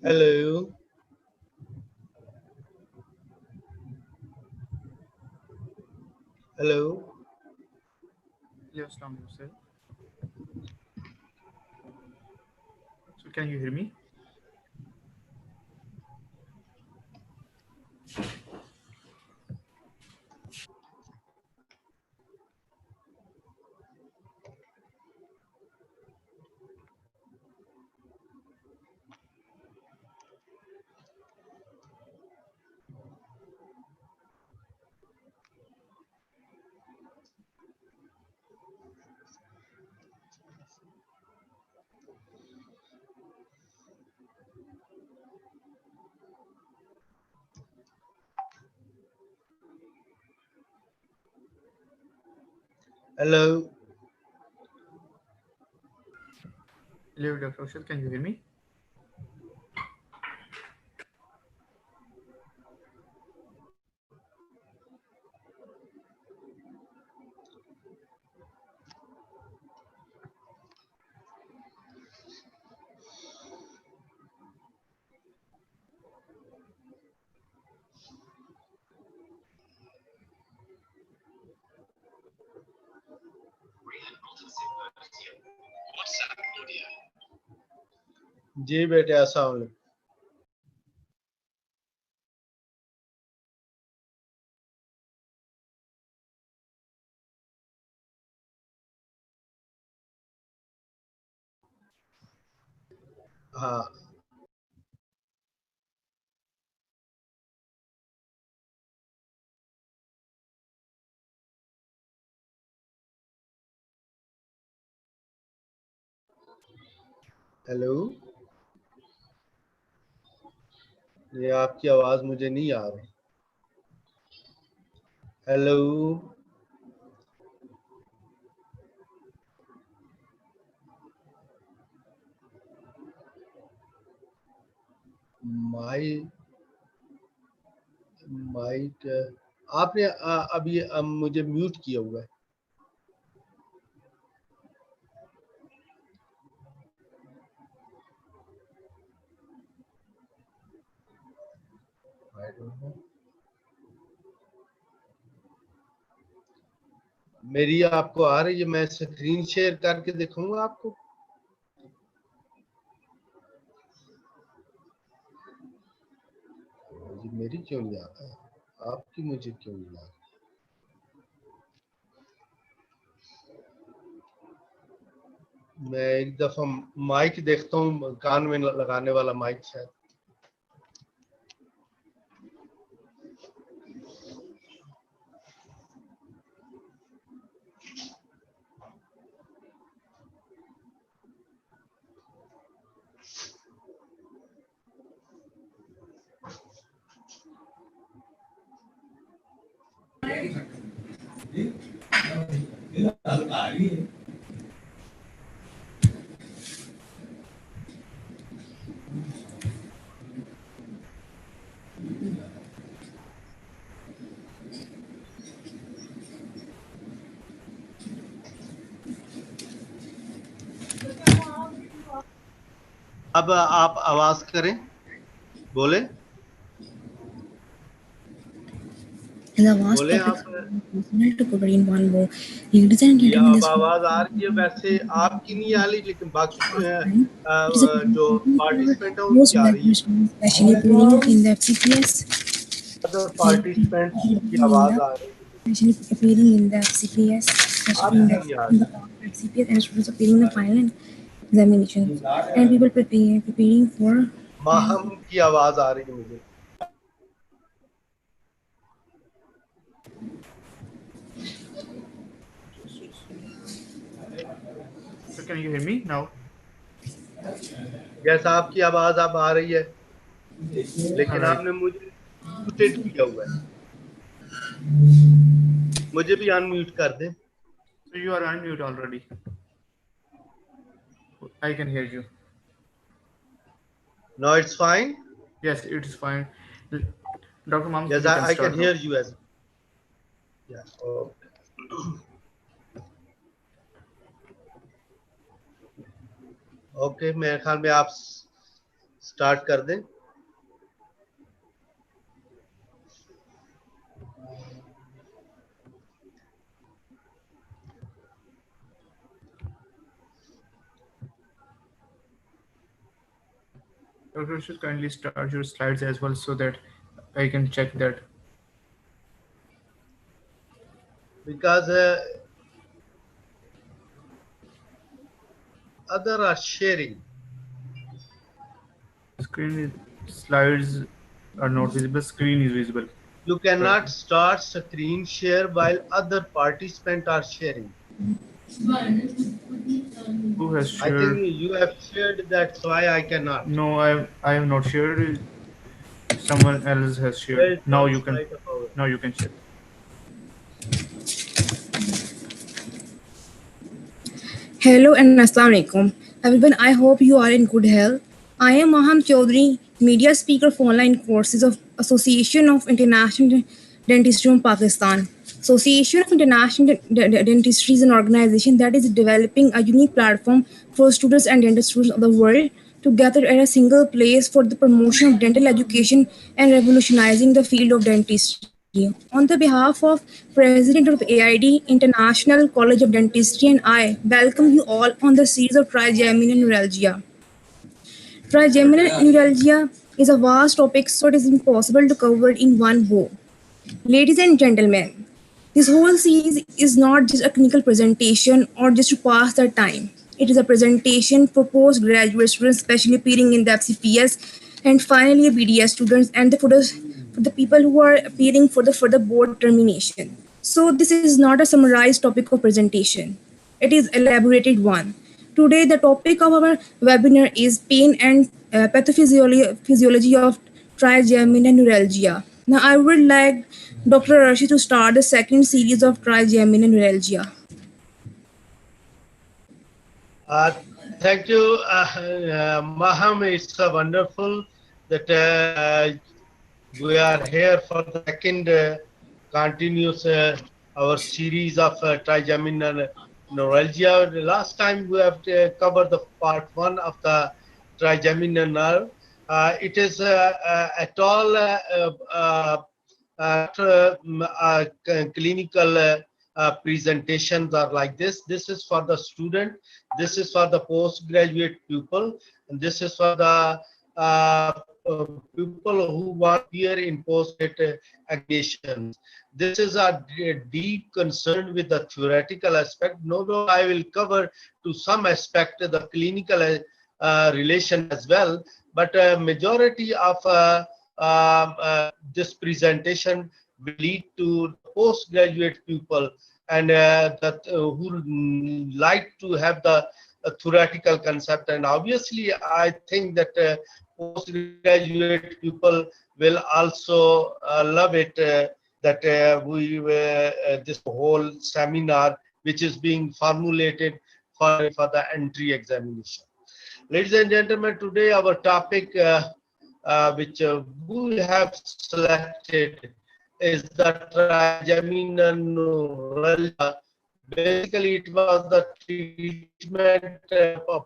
Hello. Hello. Yes, sir. So can you hear me? Hello. Hello, Dr. Ashad, can you hear me? जी बेटे, अस्सलाम वालेकुम। हाँ, hello. ये आपकी आवाज मुझे नहीं आ रही। हेलो। माइक आपने अभी मुझे म्यूट किया हुआ है। I don't know. मेरी आपको आ रही है? मैं स्क्रीन शेयर करके दिखाऊंगा आपको। मेरी क्यों नहीं आता है? आपकी मुझे क्यों नहीं आता? मैं एक दफा माइक देखता हूँ, कान में लगाने वाला माइक शायद। अब आप आवाज करें, बोले। बोले आप। अब आवाज आ रही है, वैसे आपकी नहीं आ रही, लेकिन बाकी जो पार्टिसिपेंट है उनकी आ रही है। अदर पार्टिसिपेंट की आवाज आ रही है, appearing in the FCPS, especially in the FCPS, and students appearing in the file. examinations, and people preparing for. Maham की आवाज आ रही है मुझे. So can you hear me now? Yes, आपकी आवाज अब आ रही है, लेकिन Alright. आपने मुझे म्यूटेड किया हुआ है. मुझे भी अनम्यूट कर दें. So you are unmute already. I can hear you. No, it's fine. Yes, it is fine. Dr. Mams, Yes, you can I can start now. hear you as. Yeah. Okay, मेरे ख्याल में आप start कर दें. Dr. Rashid, kindly start your slides as well so that I can check that. Because other are sharing. Slides are not visible, screen is visible. You cannot start screen share while other participants are sharing. Who has I think shared? you have shared, that's why I cannot. No, I have not shared. Someone else has There shared. is no slide about it. Now you can check. Hello and Assalamu alaikum. Everyone, I hope you are in good health. I am Maham Chaudhary, media speaker for online courses of Association of International Dentistry from Pakistan. Association of International Dentistry is an organization that is developing a unique platform for students and dentists of the world to gather at a single place for the promotion of dental education and revolutionizing the field of dentistry. On the behalf of President of AID International College of Dentistry and I welcome you all on the series of Trigeminal Neuralgia. Trigeminal neuralgia is a vast topic, so it is impossible to cover in one go. Ladies and gentlemen, this whole series is not just a clinical presentation or just to pass the time. It is a presentation for postgraduate students, especially appearing in the FCPS, and finally BDS students and for the people who are appearing for the board termination. So this is not a summarized topic of presentation. It is elaborated one. Today, the topic of our webinar is pain and pathophysiology of trigeminal neuralgia. Now, I would like Dr. Rashi to start the second series of trigeminal neuralgia. Thank you, Maham. It's wonderful that we are here for the second continuous our series of trigeminal neuralgia. The last time we have covered the part one of the trigeminal nerve. It is at all clinical presentations are like this. This is for the student, this is for the postgraduate pupil, and this is for the people who want here in postgraduate examinations. This is a deep concern with the theoretical aspect. No, I will cover to some aspect the clinical relation as well, but majority of this presentation will lead to postgraduate people and that who like to have the theoretical concept. And obviously I think that postgraduate people will also love it, that this whole seminar which is being formulated for the entry examination. Ladies and gentlemen, today our topic which we have selected is the trigeminal neuralgia. Basically, it was the treatment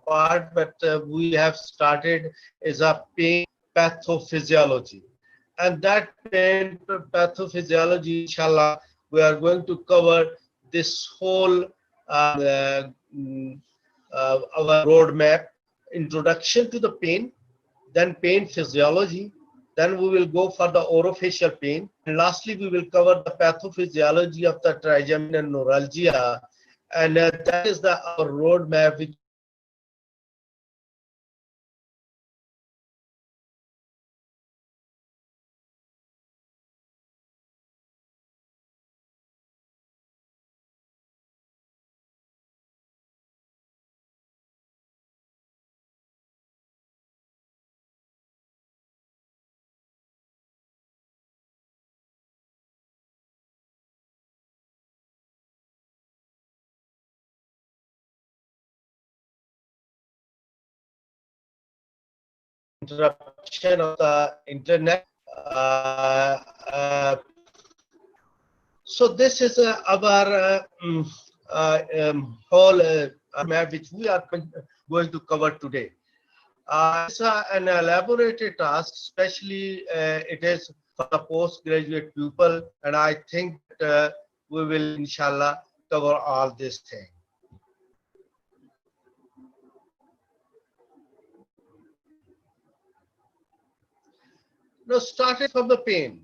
part, but we have started is a pain pathophysiology. And that pain pathophysiology, inshallah, we are going to cover this whole our roadmap: introduction to the pain, then pain physiology, then we will go for the orofacial pain, and lastly we will cover the pathophysiology of the trigeminal neuralgia. And that is the our roadmap which interruption of the internet. So this is our whole map which we are going to cover today. It's an elaborated task, especially it is for the postgraduate pupil, and I think that we will, inshallah, cover all this thing. Now, starting from the pain,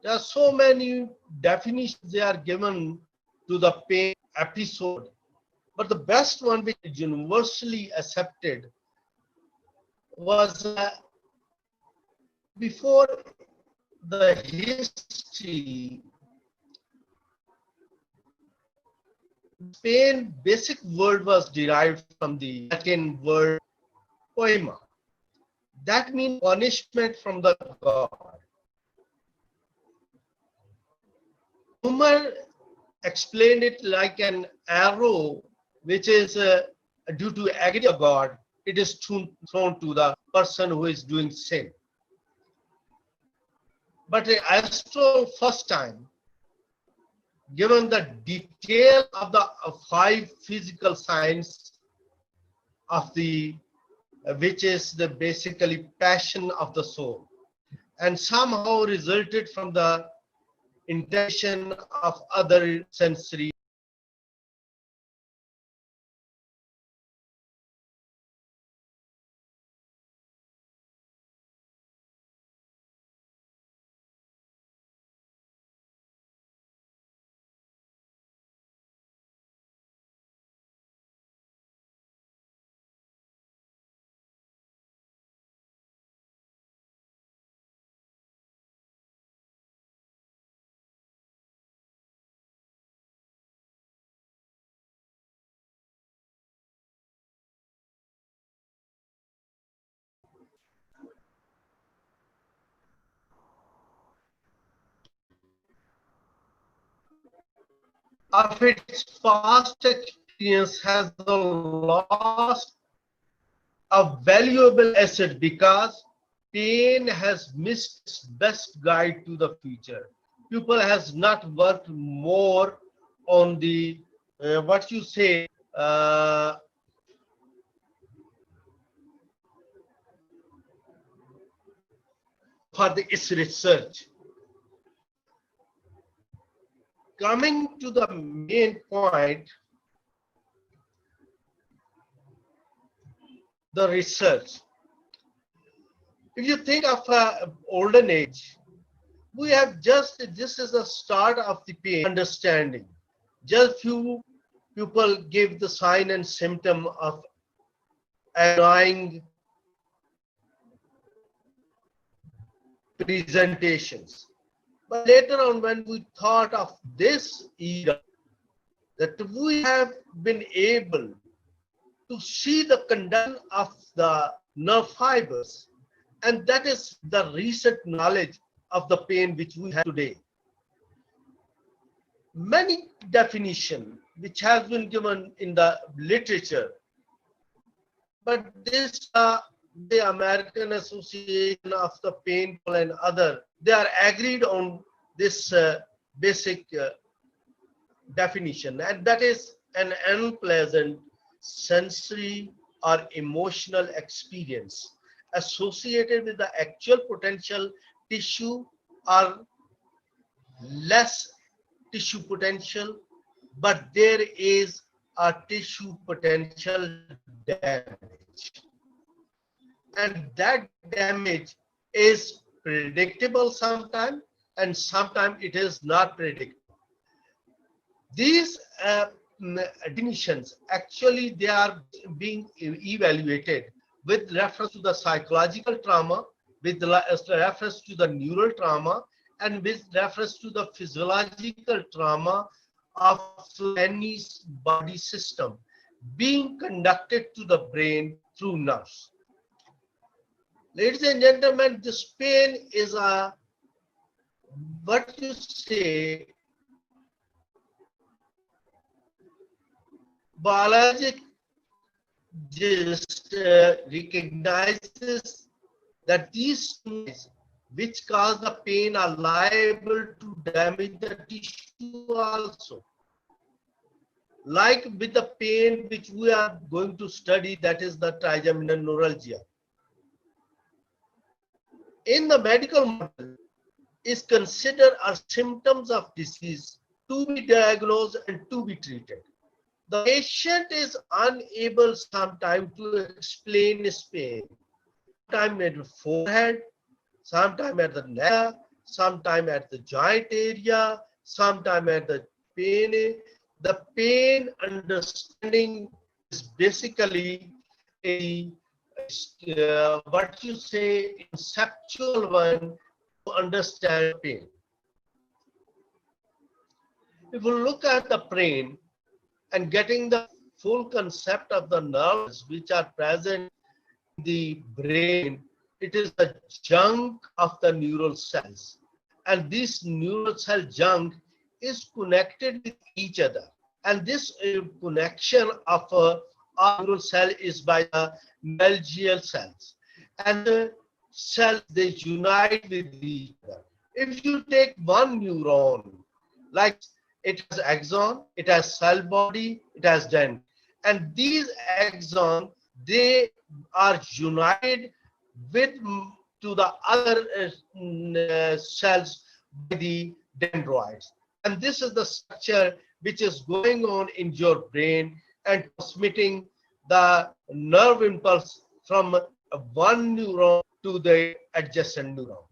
there are so many definitions they are given to the pain episode, but the best one which is universally accepted was before the history. Pain basic word was derived from the Latin word poema. That means punishment from the god. Homer explained it like an arrow which is due to agony of God, it is thrown to the person who is doing sin. But Aristotle first time given the detail of the 5 physical signs of the which is the basically passion of the soul, and somehow resulted from the intention of other sensory. Of its past experience has lost a valuable asset because pain has missed its best guide to the future. People has not worked more on the what you say for its research. Coming to the main point, the research. If you think of olden age, we have just, this is the start of the pain understanding. Just few people give the sign and symptom of annoying presentations. But later on, when we thought of this era, that we have been able to see the condition of the nerve fibers, and that is the recent knowledge of the pain which we have today. Many definitions which have been given in the literature, but this the American Association of the Pain and other, they are agreed on this basic definition, and that is an unpleasant sensory or emotional experience associated with the actual potential tissue or less tissue potential, but there is a tissue potential damage. And that damage is predictable sometimes, and sometimes it is not predictable. These definitions, actually, they are being evaluated with reference to the psychological trauma, with reference to the neural trauma, and with reference to the physiological trauma of any body system being conducted to the brain through nerves. Ladies and gentlemen, this pain is a, what you say, biologist recognizes that these stimuli which cause the pain are liable to damage the tissue also. Like with the pain which we are going to study, that is the trigeminal neuralgia. In the medical model, is considered as symptoms of disease to be diagnosed and to be treated. The patient is unable sometimes to explain his pain. Sometimes at the forehead, sometimes at the neck, sometimes at the joint area, sometimes at the pain. The pain understanding is basically a what you say conceptual one to understand pain. If you look at the brain and getting the full concept of the nerves which are present in the brain, it is the junk of the neural cells. And this neural cell junk is connected with each other. And this connection of a neural cell is by the neuralgial cells. And the cells, they unite with each other. If you take one neuron, like it has axon, it has cell body, it has dendrite. And these axons, they are united with to the other cells by the dendrites. And this is the structure which is going on in your brain and transmitting the nerve impulse from one neuron to the adjacent neuron.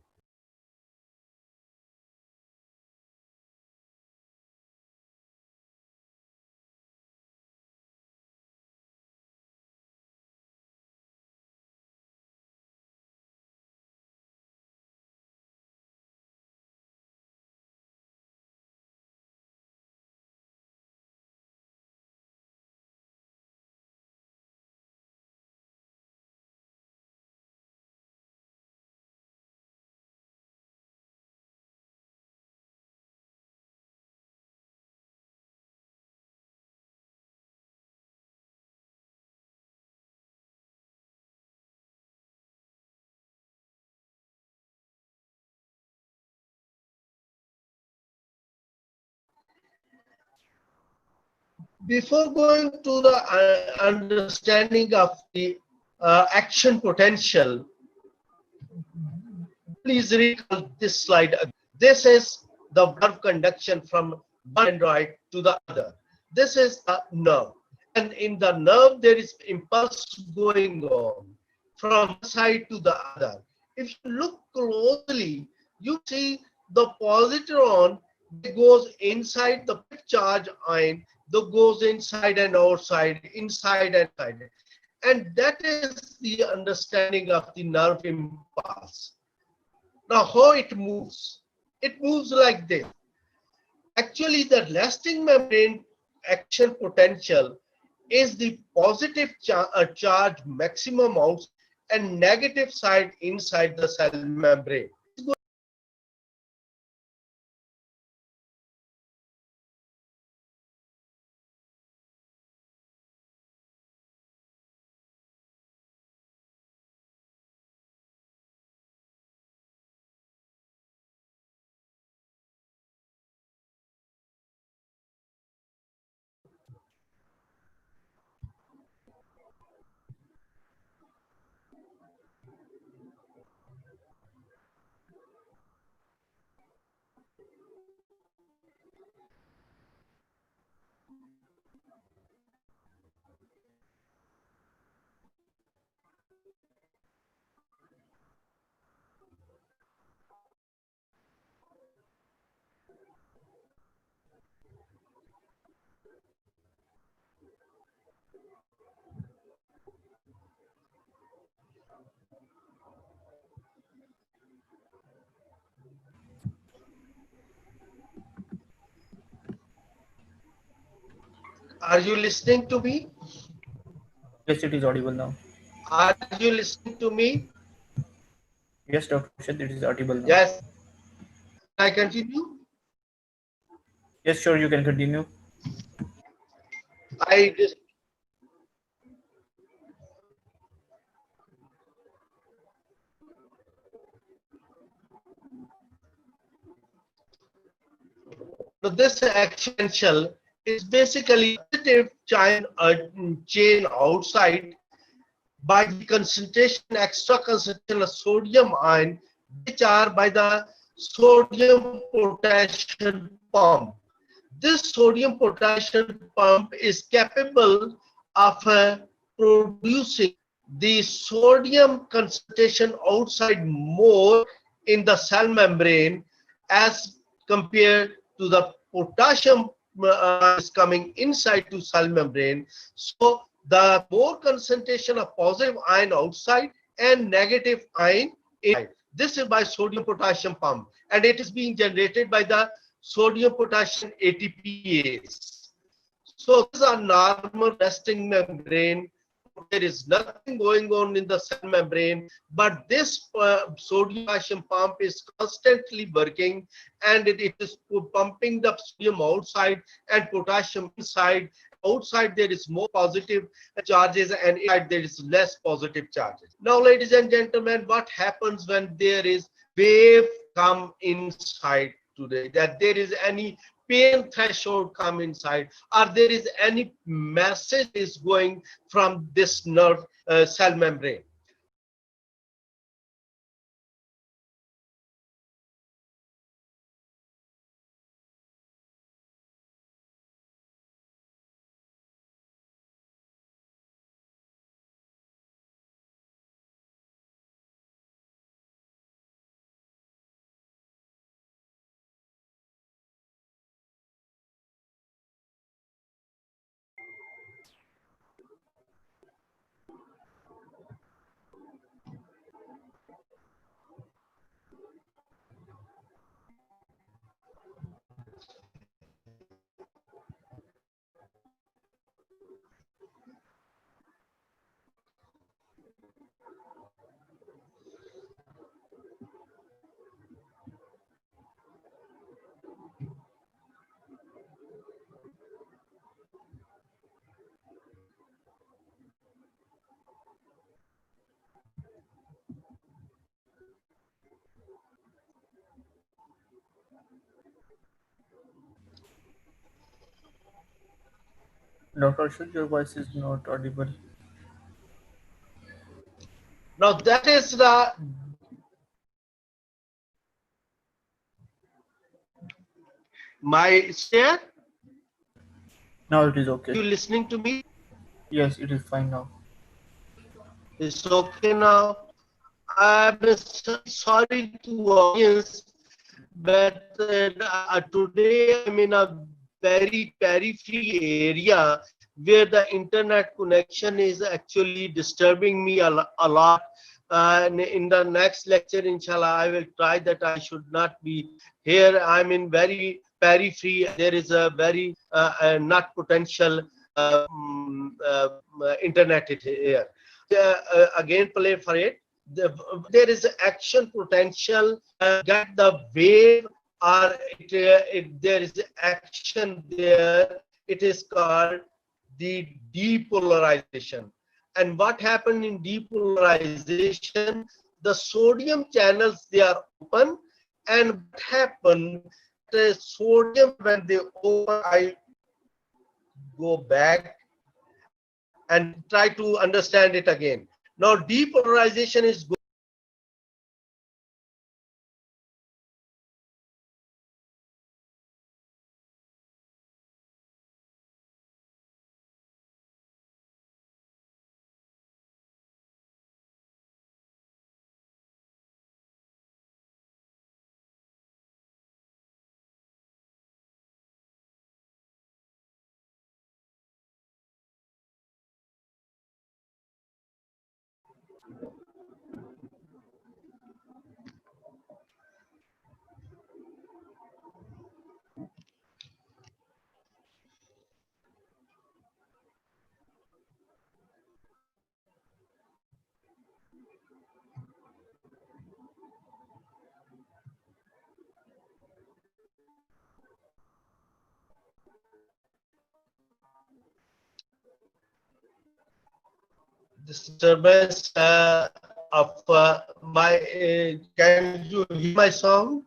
Before going to the understanding of the action potential, please recall this slide. This is the nerve conduction from one dendrite to the other. This is a nerve. And in the nerve, there is impulse going on from one side to the other. If you look closely, you see the positron that goes inside the charge ion, that goes inside and outside, inside and outside. And that is the understanding of the nerve impulse. Now, how it moves? It moves like this. Actually, the resting membrane action potential is the positive charge maximum out and negative side inside the cell membrane. Are you listening to me? Yes, it is audible now. Are you listening to me? Yes, Dr. Arshad, it is audible now. Yes. I continue? Yes, sure, you can continue. I just So this action potential is basically positive chain outside by the concentration, extra concentration of sodium ion, which are by the sodium potassium pump. This sodium potassium pump is capable of producing the sodium concentration outside more in the cell membrane as compared to the potassium is coming inside to cell membrane. So the more concentration of positive ion outside and negative ion inside. This is by sodium potassium pump, and it is being generated by the sodium potassium ATPase. So this is a normal resting membrane. There is nothing going on in the cell membrane, but this sodium potassium pump is constantly working, and it is pumping the sodium outside and potassium inside. Outside there is more positive charges, and inside there is less positive charges. Now, ladies and gentlemen, what happens when there is wave come inside today? That there is any pain threshold come inside, or there is any message is going from this nerve cell membrane. Dr. Ashok, your voice is not audible. Now that is the my share. Now it is okay. You listening to me? Yes, it is fine now. It's okay now. I'm sorry to audience, but today I'm in a very periphery area where the internet connection is actually disturbing me a lot. And in the next lecture, inshallah, I will try that I should not be here. I'm in very periphery. There is a very not potential internet here. Again, play for it. There is action potential, get the wave, or there is action there. It is called the depolarization. And what happened in depolarization? The sodium channels, they are open, and what happened? The sodium, when they open, I go back and try to understand it again. Now, depolarization is good. Disturbance of my can you hear my sound?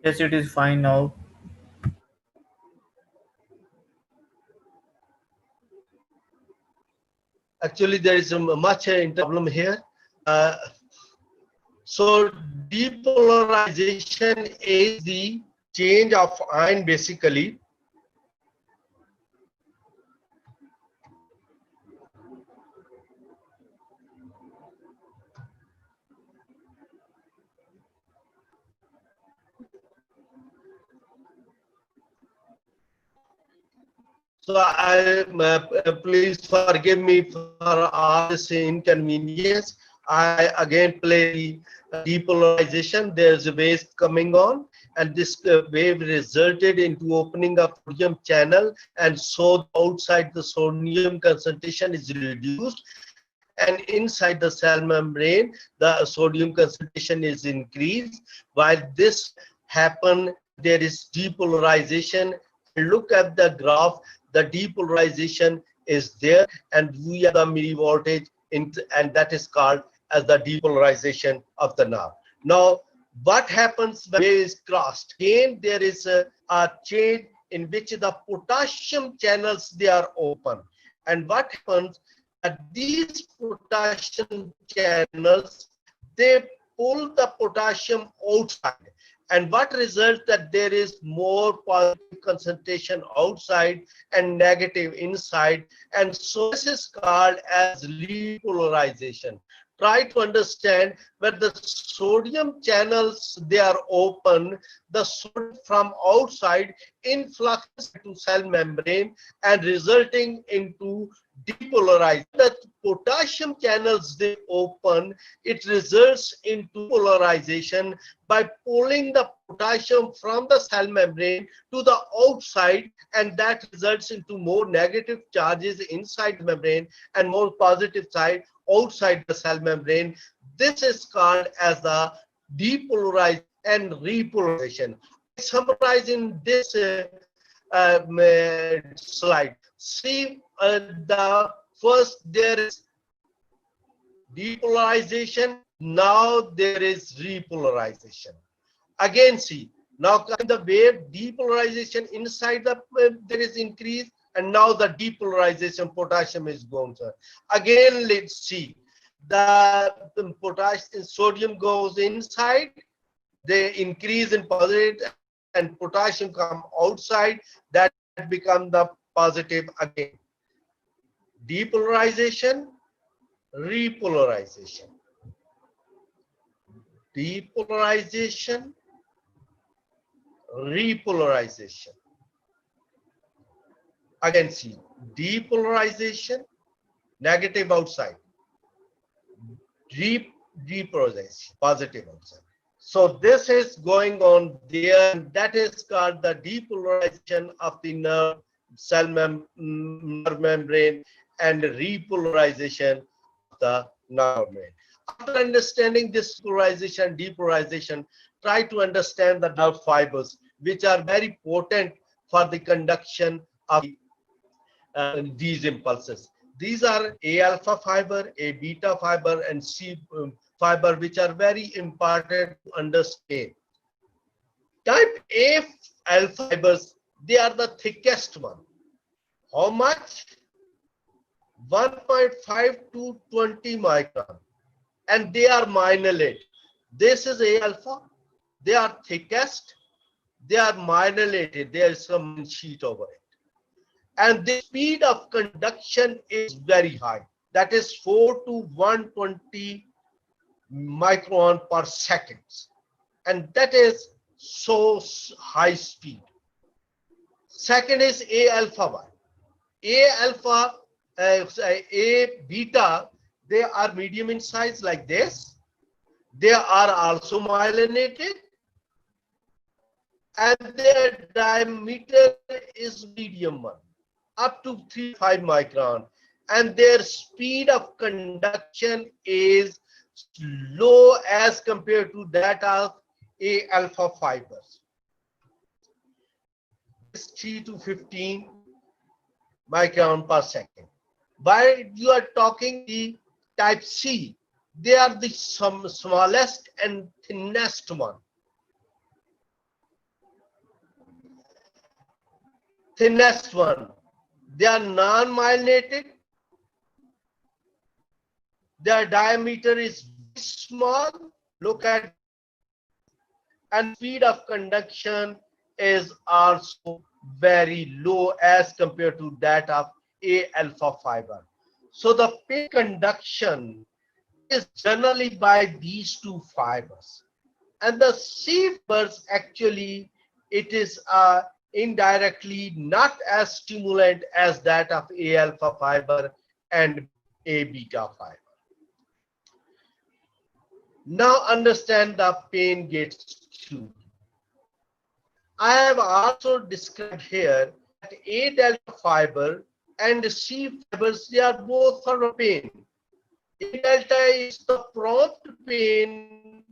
Yes, it is fine now. Actually, there is a much problem here. So depolarization is the change of ion basically. So please forgive me for all this inconvenience. I again play the depolarization. There's a wave coming on, and this wave resulted into opening of sodium channel, and so outside the sodium concentration is reduced, and inside the cell membrane, the sodium concentration is increased. While this happen, there is depolarization. Look at the graph, the depolarization is there, and we have the millivoltage, and that is called as the depolarization of the nerve. Now, what happens when wave is crossed? Again, there is a change in which the potassium channels, they are open. And what happens that these potassium channels, they pull the potassium outside. And what results that there is more positive concentration outside and negative inside. And so this is called as repolarization. Try to understand where the sodium channels, they are open, the sodium from outside influxes to cell membrane and resulting into depolarization. The potassium channels, they open, it results into polarization by pulling the potassium from the cell membrane to the outside, and that results into more negative charges inside the membrane and more positive side outside the cell membrane. This is called as the depolarization and repolarization. Summarize in this slide. See, the first there is depolarization, now there is repolarization. Again, see, now the wave depolarization inside the there is increase, and now the depolarization potassium is gone. Again, let's see, the potassium sodium goes inside, they increase in positive, and potassium come outside, that become the positive again. Depolarization, repolarization, depolarization, repolarization. Again, see, depolarization, negative outside, repolarization, positive outside. So this is going on there, and that is called the depolarization of the nerve cell nerve membrane and repolarization of the nerve membrane. After understanding this polarization, depolarization, try to understand the nerve fibers, which are very potent for the conduction of these impulses. These are A alpha fiber, A beta fiber, and C fiber, which are very important to understand. Type A alpha fibers, they are the thickest one. How much? 1.5 to 20 micron, and they are myelinated. This is A alpha. They are thickest. They are myelinated. There is some sheet over it. And the speed of conduction is very high. That is 4 to 120 micron per second. And that is so high speed. Second is A alpha 1. A alpha, A beta, they are medium in size like this. They are also myelinated, and their diameter is medium one, up to 3-5 micron, and their speed of conduction is low as compared to that of A alpha fibers. It's 3 to 15 micron per second. While you are talking the type C, they are the smallest and thinnest one. thinnest one. They are non-myelinated. Their diameter is small. Look at, and speed of conduction is also very low as compared to that of A alpha fiber. So the pain conduction is generally by these two fibers. And the C fibers actually, it is indirectly not as stimulant as that of A alpha fiber and A beta fiber. Now understand the pain gate theory. I have also described here that A delta fiber and C fibers, they are both for pain. A delta is the prompt pain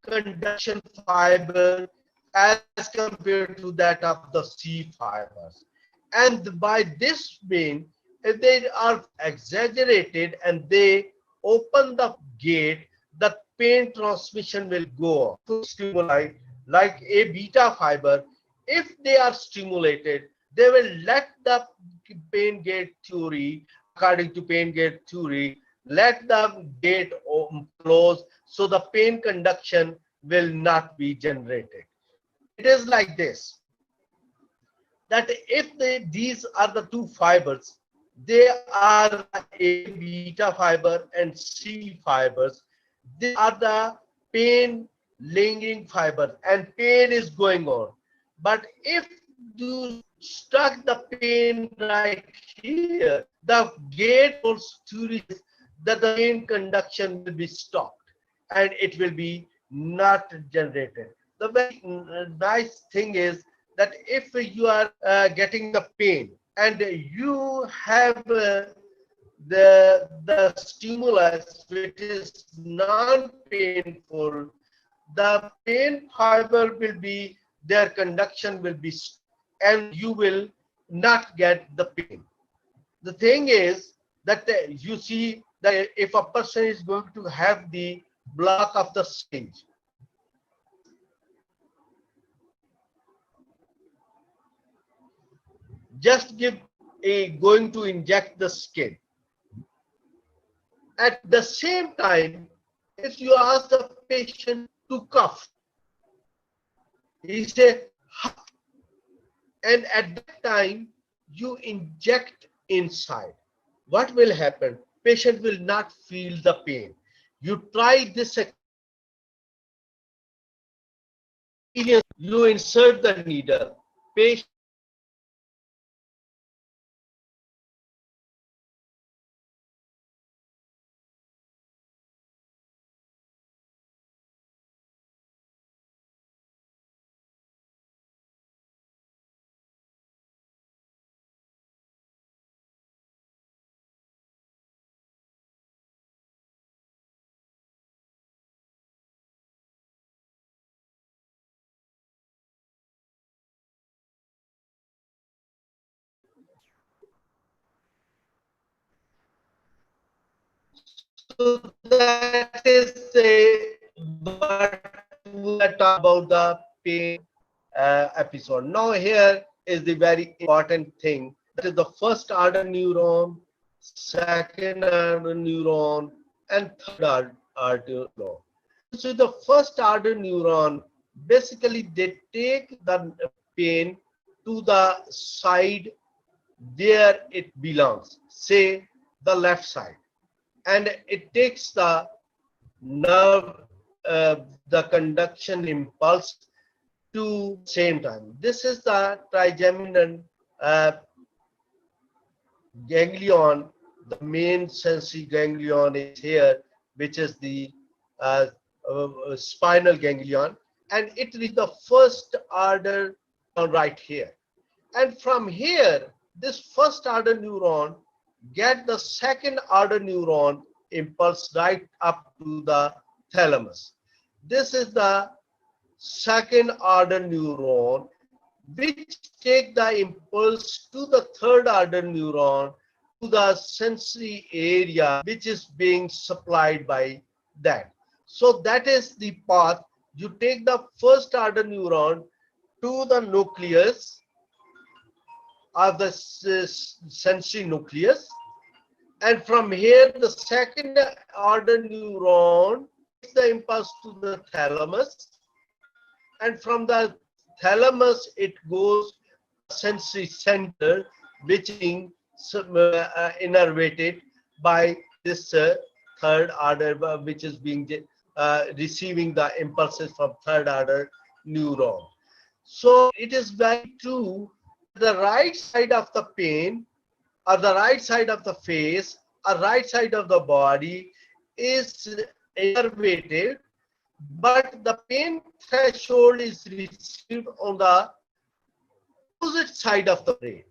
conduction fiber as compared to that of the C fibers. And by this pain, if they are exaggerated and they open the gate, the pain transmission will go to stimuli like A beta fiber. If they are stimulated, they will let the pain gate theory, according to pain gate theory, let the gate close, so the pain conduction will not be generated. It is like this, that if these are the two fibers, they are A beta fiber and C fibers. They are the pain lingering fiber and pain is going on. But if you stuck the pain right here, the gate holds theory that the pain conduction will be stopped and it will be not generated. The very nice thing is that if you are getting the pain and you have the stimulus which is non-painful, the pain fiber will be, their conduction will be, and you will not get the pain. The thing is that you see that if a person is going to have the block of the syringe, just going to inject the skin. At the same time, if you ask the patient to cough, he say, and at that time you inject inside, what will happen? Patient will not feel the pain. You try this experience, you insert the needle, patient so that is what we are talking about the pain episode. Now here is the very important thing. That is the first order neuron, second order neuron, and third order neuron. So the first order neuron, basically they take the pain to the side where it belongs, say the left side, and it takes the nerve, the conduction impulse to same time. This is the trigeminal ganglion. The main sensory ganglion is here, which is the spinal ganglion, and it is the first order right here. And from here, this first order neuron get the second order neuron impulse right up to the thalamus. This is the second order neuron which take the impulse to the third order neuron to the sensory area which is being supplied by that. So that is the path. You take the first order neuron to the nucleus, of the sensory nucleus, and from here the second order neuron takes the impulse to the thalamus, and from the thalamus it goes sensory center, which is being innervated by this third order, which is being receiving the impulses from third order neuron. So it is very true, the right side of the pain or the right side of the face or right side of the body is innervated, but the pain threshold is received on the opposite side of the brain.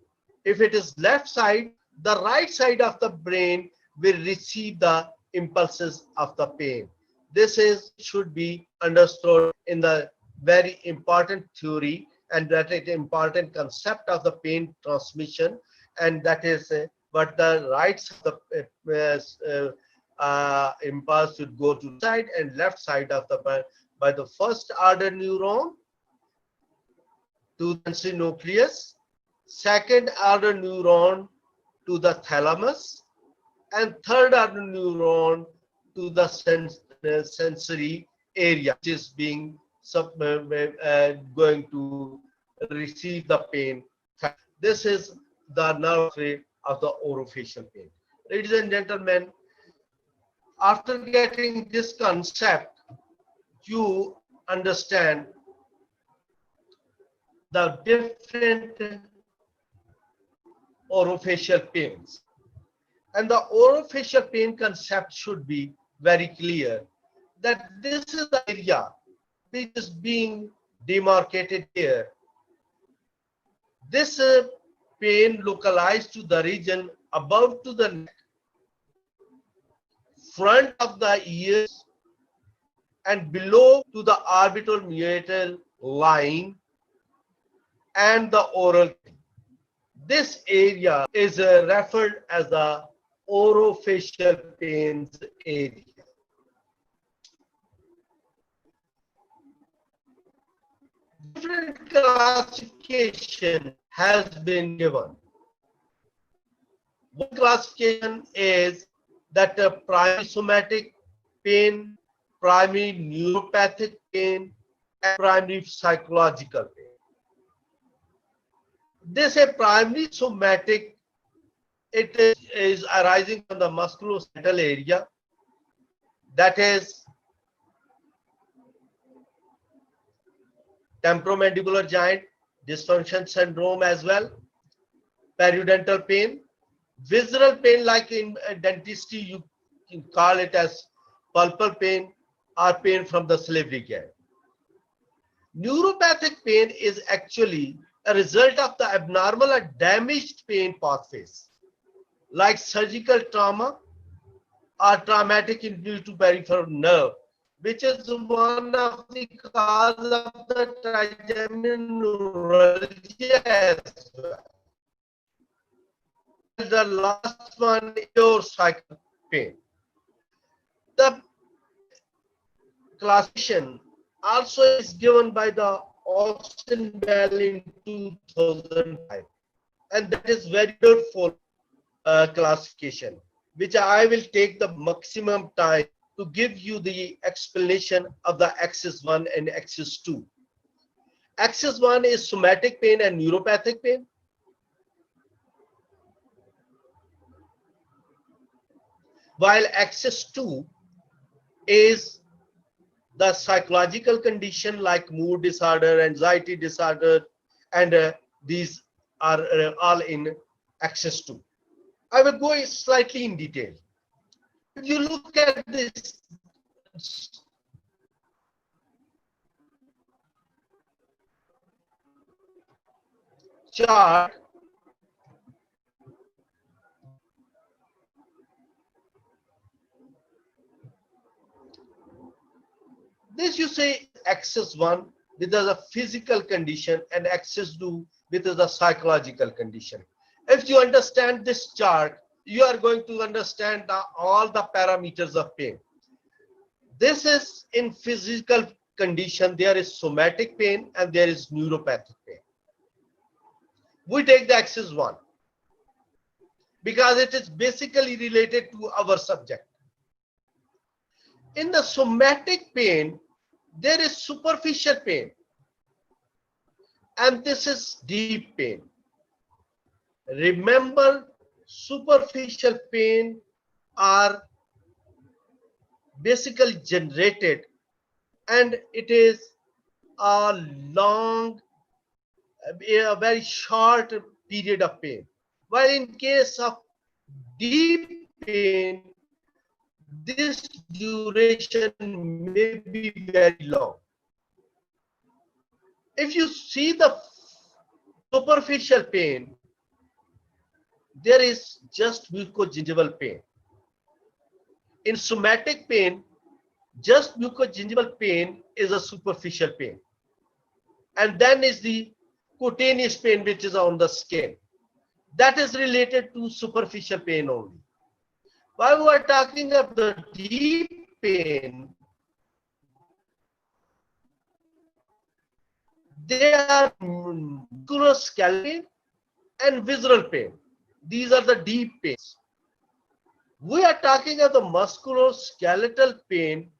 If it is left side, the right side of the brain will receive the impulses of the pain. This should be understood in the very important theory, and that is important concept of the pain transmission, and that is what the right side of the impulse should go to side and left side of the brain by the first order neuron to the sensory nucleus, second order neuron to the thalamus, and third order neuron to the sensory area, which is being going to receive the pain. This is the nerve of the orofacial pain. Ladies and gentlemen, after getting this concept, you understand the different orofacial pains. And the orofacial pain concept should be very clear, that this is the area which is being demarcated here. This pain localized to the region above to the neck, front of the ears, and below to the orbital meatal line and the oral. This area is referred as the orofacial pains area. Different classification has been given. One classification is that primary somatic pain, primary neuropathic pain, and primary psychological pain. This is primary somatic. It is arising from the musculoskeletal area, that is temporomandibular joint dysfunction syndrome as well, periodontal pain, visceral pain, like in dentistry you can call it as pulpal pain or pain from the salivary gland. Neuropathic pain is actually a result of the abnormal or damaged pain pathways, like surgical trauma or traumatic injury to peripheral nerve, which is one of the causes of the trigeminal neuralgia as well. The last one is your cycle pain. The classification also is given by the Austin Bell in 2005, and that is very beautiful classification, which I will take the maximum time to give you the explanation of the axis 1 and axis 2. Axis 1 is somatic pain and neuropathic pain. While axis 2 is the psychological condition like mood disorder, anxiety disorder, and these are all in axis 2. I will go slightly in detail. If you look at this chart, this you say axis 1 with the physical condition and axis 2 with the psychological condition. If you understand this chart, you are going to understand all the parameters of pain. This is in physical condition, there is somatic pain and there is neuropathic pain. We take the axis 1 because it is basically related to our subject. In the somatic pain, there is superficial pain, and this is deep pain. Remember, superficial pain are basically generated, and it is a long, a very short period of pain. While in case of deep pain, this duration may be very long. If you see the superficial pain, there is just mucogingival pain. In somatic pain, just mucogingival pain is a superficial pain. And then is the cutaneous pain, which is on the skin. That is related to superficial pain only. While we are talking of the deep pain, they are musculoskeletal pain and visceral pain. These are the deep pains. We are talking of the musculoskeletal pain.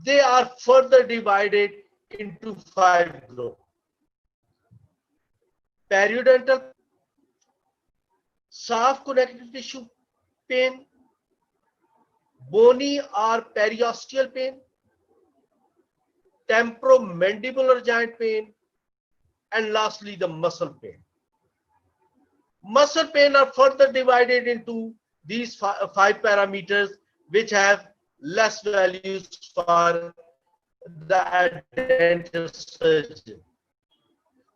They are further divided into 5 groups. Periodontal, soft connective tissue pain, bony or periosteal pain, temporomandibular joint pain, and lastly the muscle pain. Muscle pain are further divided into these 5 parameters, which have less values for the dental surgeon.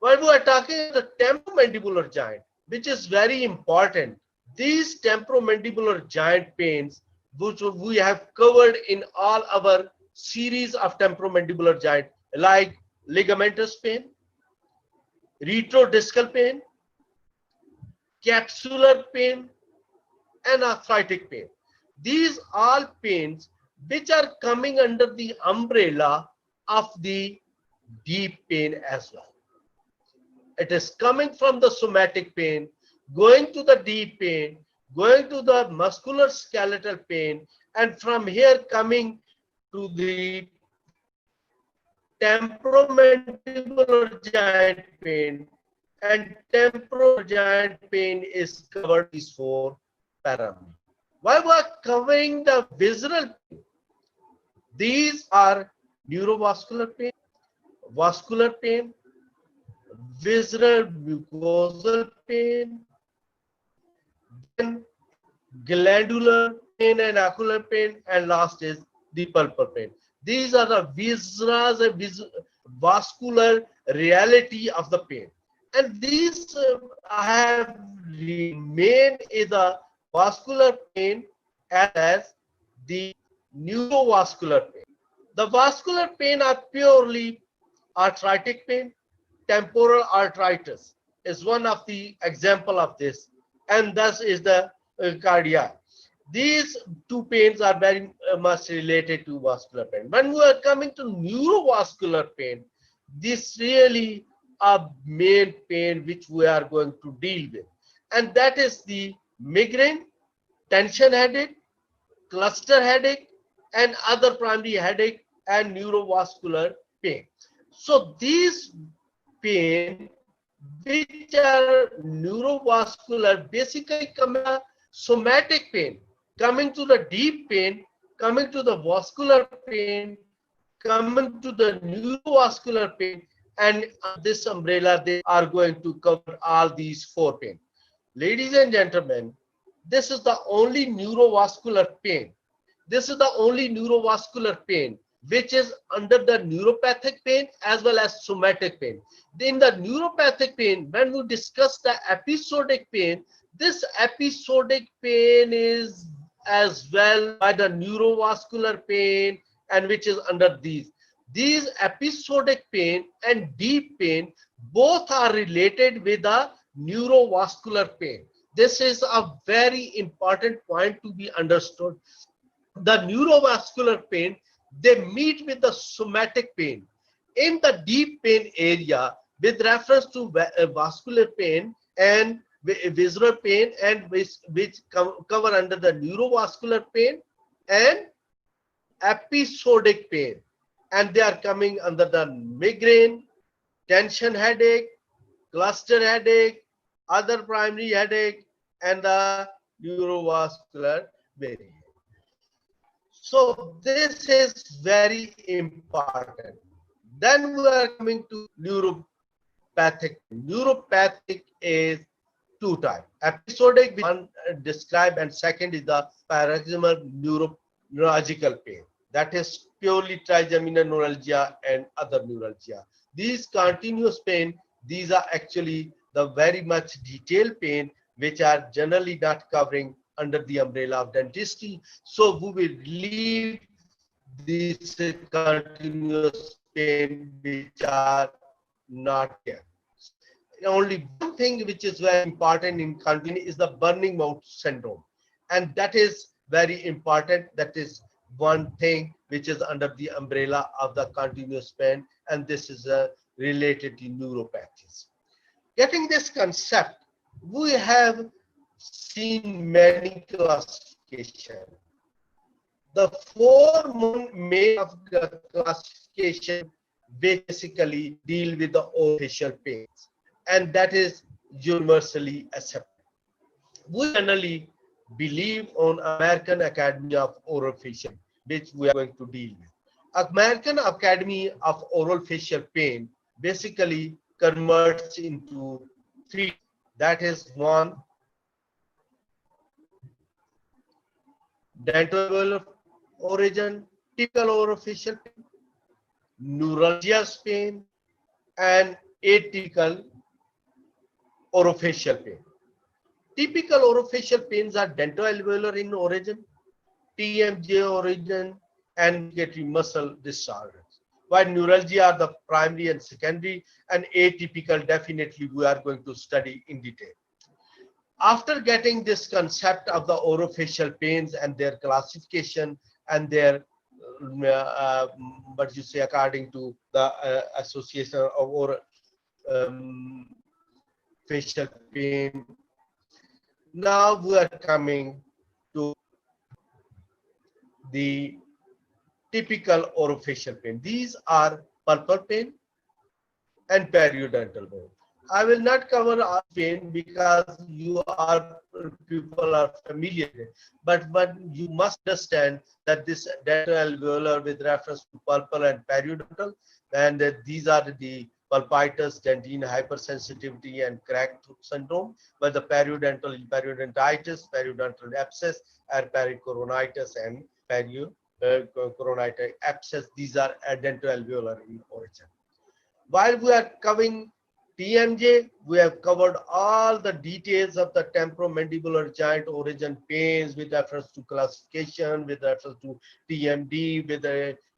While we are talking about the temporomandibular joint, which is very important, these temporomandibular joint pains, which we have covered in all our series of temporomandibular joint, like ligamentous pain, retrodiscal pain, capsular pain, and arthritic pain. These all pains which are coming under the umbrella of the deep pain as well. It is coming from the somatic pain, going to the deep pain, going to the musculoskeletal pain, and from here coming to the temporomandibular joint pain, and temporal joint pain is covered these 4 parameters. While we are covering the visceral pain, these are neurovascular pain, vascular pain, visceral mucosal pain, then glandular pain and ocular pain, and last is the pulpal pain. These are the visceral and vascular reality of the pain. And these have remained in the vascular pain as the neurovascular pain. The vascular pain are purely arthritic pain. Temporal arthritis is one of the example of this, and thus is the cardiac. These 2 pains are very much related to vascular pain. When we are coming to neurovascular pain, this really a main pain which we are going to deal with, and that is the migraine, tension headache, cluster headache, and other primary headache and neurovascular pain. So these pain which are neurovascular basically come as somatic pain, coming to the deep pain, coming to the vascular pain, coming to the neurovascular pain, and this umbrella they are going to cover all these 4 pain. Ladies and gentlemen, this is the only neurovascular pain. This is the only neurovascular pain which is under the neuropathic pain as well as somatic pain. In the neuropathic pain, when we discuss the episodic pain, this episodic pain is as well by the neurovascular pain, and which is under these. These episodic pain and deep pain both are related with the neurovascular pain. This is a very important point to be understood. The neurovascular pain, they meet with the somatic pain. In the deep pain area, with reference to vascular pain, and visceral pain, and which cover under the neurovascular pain and episodic pain, and they are coming under the migraine, tension headache, cluster headache, other primary headache, and the neurovascular variant. So this is very important. Then we are coming to neuropathic. Neuropathic is two types. Episodic, one described, and second is the paroxysmal neurological pain. That is purely trigeminal neuralgia and other neuralgia. These continuous pain, these are actually the very much detailed pain which are generally not covering under the umbrella of dentistry. So we will leave this continuous pain which are not here. Only one thing which is very important in continuous is the burning mouth syndrome, and that is very important. That is one thing which is under the umbrella of the continuous pain, and this is related to neuropathies. Getting this concept, we have seen many classifications. The four main of the classification basically deal with the orofacial pains, and that is universally accepted. We generally believe on American Academy of Orofacial, which we are going to deal with. American Academy of Orofacial Pain basically converts into three. That is one, dental origin, typical orofacial pain, neuralgias pain, and atypical orofacial pain. Typical orofacial pains are dentoalveolar in origin, TMJ origin, and mandibulatory muscle disorders. While neuralgia are the primary and secondary, and atypical definitely we are going to study in detail. After getting this concept of the orofacial pains and their classification and their what you say according to the association of facial pain, now we are coming to the typical orofacial pain. These are pulpal pain and periodontal pain. I will not cover our pain because people are familiar with it, but you must understand that this dental alveolar with reference to pulpal and periodontal, and that these are the pulpitis, dentine hypersensitivity, and cracked tooth syndrome, but the periodontal periodontitis, periodontal abscess, and pericoronitis and pericoronitis abscess. These are dental alveolar in origin. While we are covering TMJ, we have covered all the details of the temporomandibular joint origin pains with reference to classification, with reference to TMD, with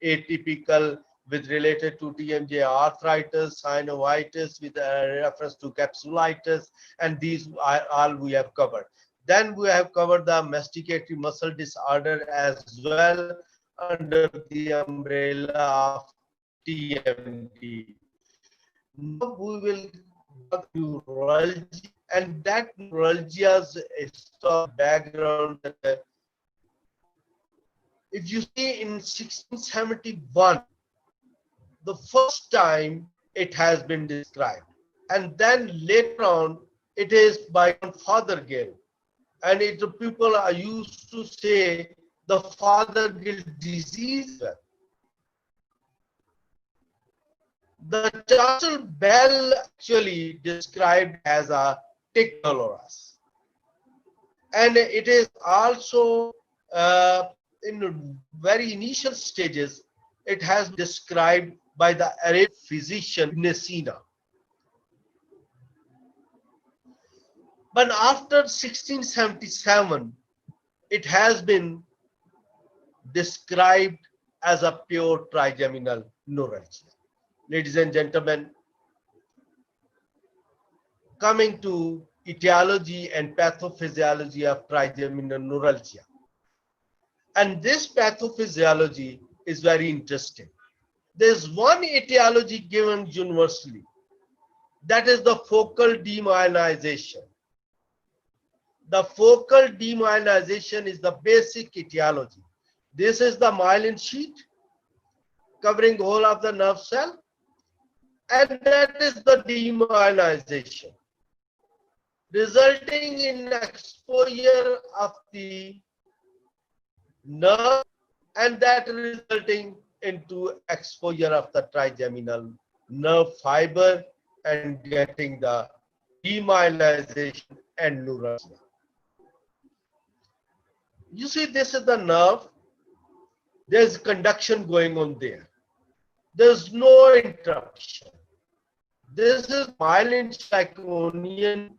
atypical, with related to TMJ arthritis, synovitis, with reference to capsulitis, and these are all we have covered. Then we have covered the masticatory muscle disorder as well under the umbrella of TMD. Now we will talk neuralgia, and that neuralgia's background. If you see in 1671, the first time it has been described, and then later on it is by Fothergill, and people are used to say the Fothergill disease. The Churchill Bell actually described as a tic dolorous, and it is also in very initial stages it has been described by the Arab physician Ibn Sina. But after 1677, it has been described as a pure trigeminal neuralgia. Ladies and gentlemen, coming to etiology and pathophysiology of trigeminal neuralgia. And this pathophysiology is very interesting. There's one etiology given universally. That is the focal demyelinization. The focal demyelinization is the basic etiology. This is the myelin sheet covering the whole of the nerve cell, and that is the demyelinization, resulting in exposure of the nerve, and that resulting into exposure of the trigeminal nerve fiber and getting the demyelinization and neuralgia. You see, this is the nerve. There's conduction going on there. There's no interruption. This is myelin like onion,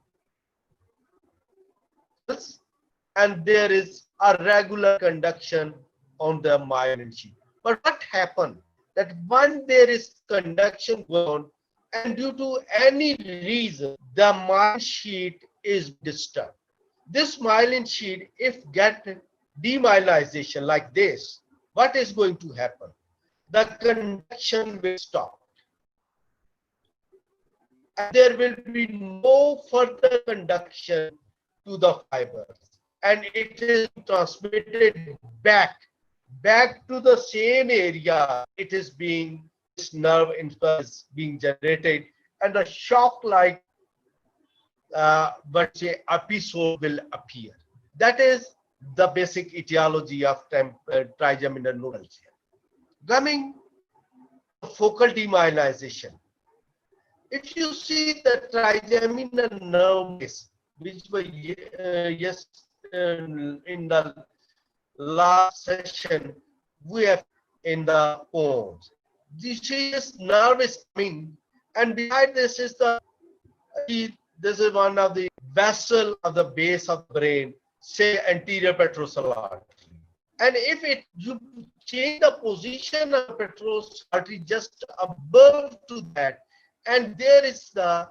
and there is a regular conduction on the myelin sheet. But what happened that when there is conduction going on, and due to any reason the myelin sheet is disturbed, this myelin sheet, if get demyelinization like this, what is going to happen? The conduction will stop, and there will be no further conduction to the fibers, and it is transmitted back to the same area. It is being, this nerve impulse being generated, and a shock like but say episode will appear. That is the basic etiology of trigeminal neuralgia. Coming to focal demyelinization. If you see the trigeminal nerve base, which was in the last session we have in the bones, this nerve is coming, and behind this is this is one of the vessel of the base of the brain, say anterior petrosal artery. And if you change the position of petrosal artery just above to that, and there is the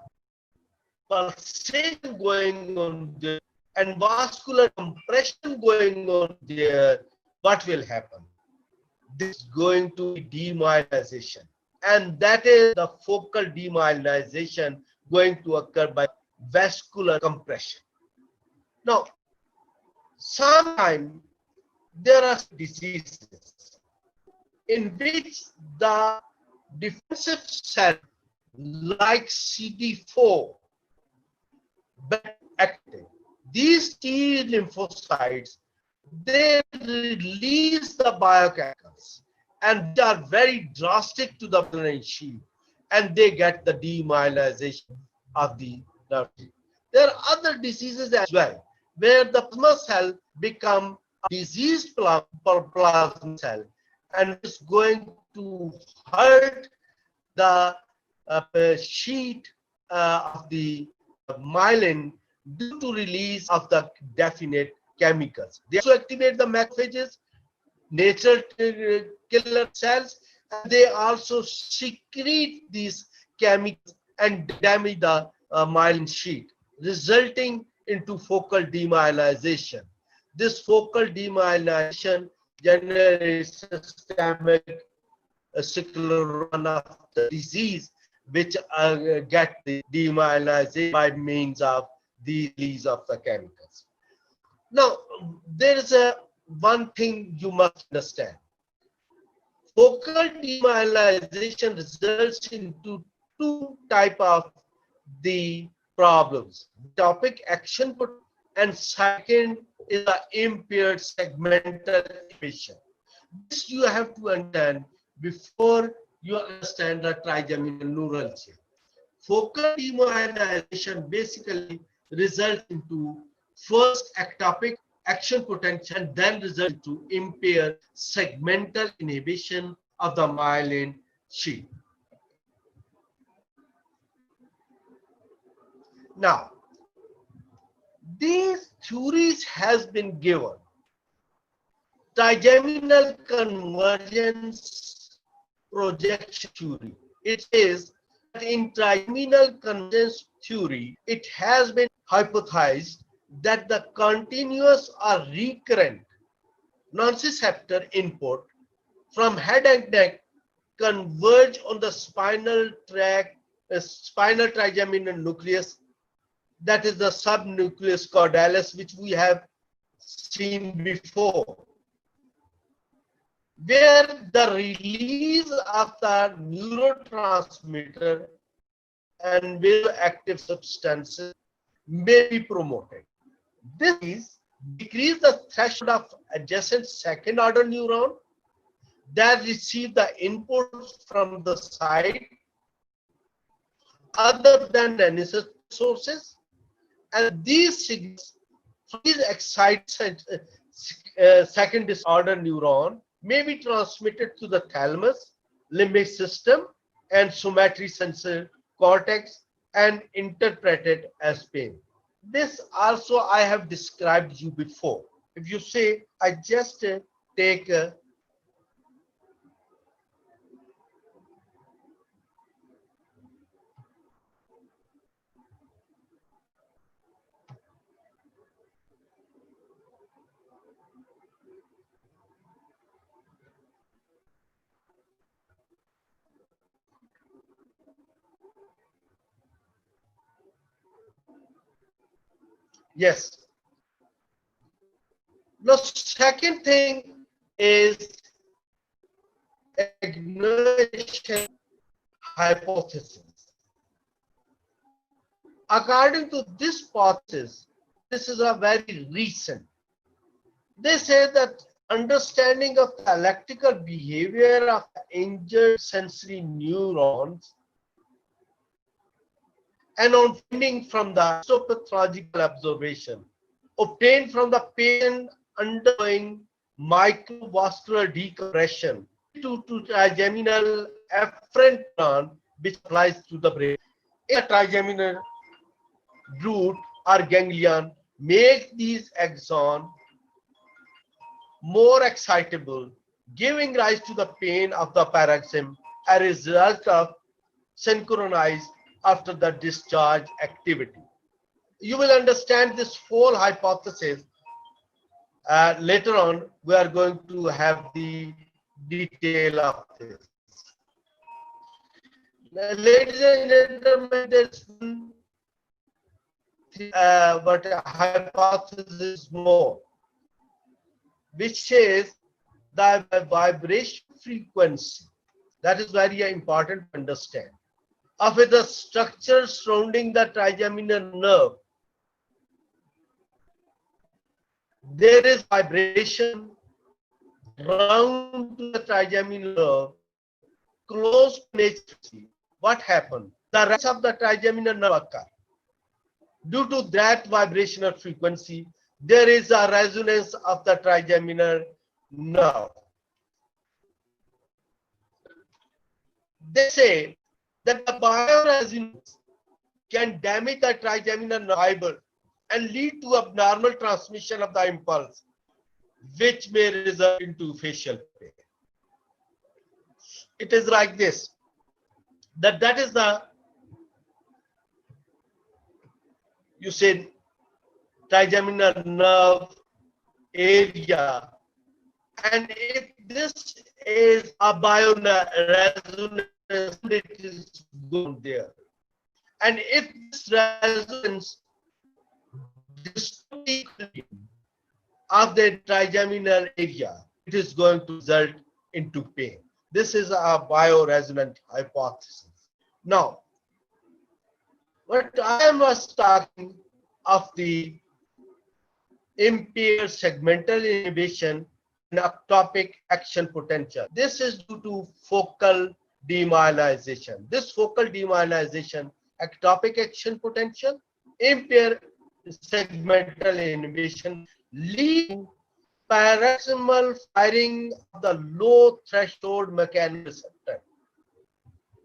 pulsation going on there and vascular compression going on there, what will happen? This is going to be demyelinization, and that is the focal demyelinization going to occur by vascular compression. Now, sometimes there are diseases in which the defensive cell like CD4 but active. These T lymphocytes, they release the biochemicals, and they are very drastic to the brain sheet, and they get the demyelinization of the nerve. There are other diseases as well, where the plasma cell become a diseased plasma cell, and it's going to hurt the sheet of the myelin due to release of the definite chemicals. They also activate the macrophages, natural killer cells, and they also secrete these chemicals and damage the myelin sheet, resulting into focal demyelinization. This focal demyelinization generates systemic run of the disease, which get the demyelinization by means of the release of the chemicals. Now, there is one thing you must understand. Focal demyelinization results into two types of the problems: topic action potential, and second is the impaired segmental inhibition. This you have to understand before you understand the trigeminal neuralgia. Focal demyelinization basically results into first ectopic action potential, and then results into impaired segmental inhibition of the myelin sheath. Now, these theories has been given. Trigeminal convergence projection theory. It is that in trigeminal convergence theory, it has been hypothesized that the continuous or recurrent nociceptor input from head and neck converge on the spinal tract spinal trigeminal nucleus, that is the subnucleus caudalis, which we have seen before, where the release of the neurotransmitter and vasoactive substances may be promoted. This is decrease the threshold of adjacent second order neuron that receive the input from the side other than the necessary sources, and these signals these excited second disorder neuron may be transmitted to the thalamus, limbic system, and somatic sensor cortex and interpreted as pain. This also I have described you before. If you say, I just take yes. The second thing is ignition hypothesis. According to this hypothesis, this is a very recent. They say that understanding of the electrical behavior of injured sensory neurons and on finding from the histopathological observation obtained from the patient undergoing microvascular decompression to trigeminal afferent neuron, which applies to the brain. A trigeminal root or ganglion make these axons more excitable, giving rise to the pain of the paroxysm as a result of synchronized after the discharge activity. You will understand this whole hypothesis. Later on, we are going to have the detail of this. Ladies and gentlemen, there's one but a hypothesis more, which says that the vibration frequency, that is very important to understand, of the structure surrounding the trigeminal nerve, there is vibration round the trigeminal nerve close to nature. What happened? The rest of the trigeminal nerve occur. Due to that vibrational frequency, there is a resonance of the trigeminal nerve. They say that the bioresonance can damage the trigeminal nerve fiber and lead to abnormal transmission of the impulse, which may result into facial pain. It is like this, that is the, you say, trigeminal nerve area, and if this is a bioresonance, it is going there, and if this resonance of the trigeminal area, it is going to result into pain. This is a bioresonant hypothesis. Now, what I was talking of the impaired segmental inhibition and ectopic action potential. This is due to focal demyelinization. This focal demyelinization, ectopic action potential, impaired segmental inhibition lead to paroxysmal firing of the low threshold mechanoreceptor.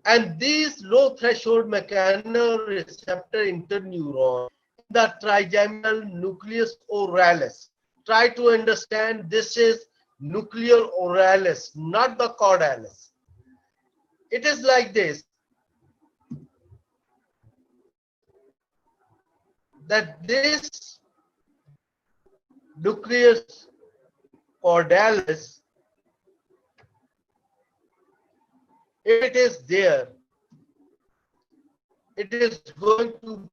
And these low threshold mechanoreceptor interneuron, the trigeminal nucleus oralis. Try to understand, this is nucleus oralis, not the caudalis. It is like this, that this nucleus caudalis, if it is there, it is going to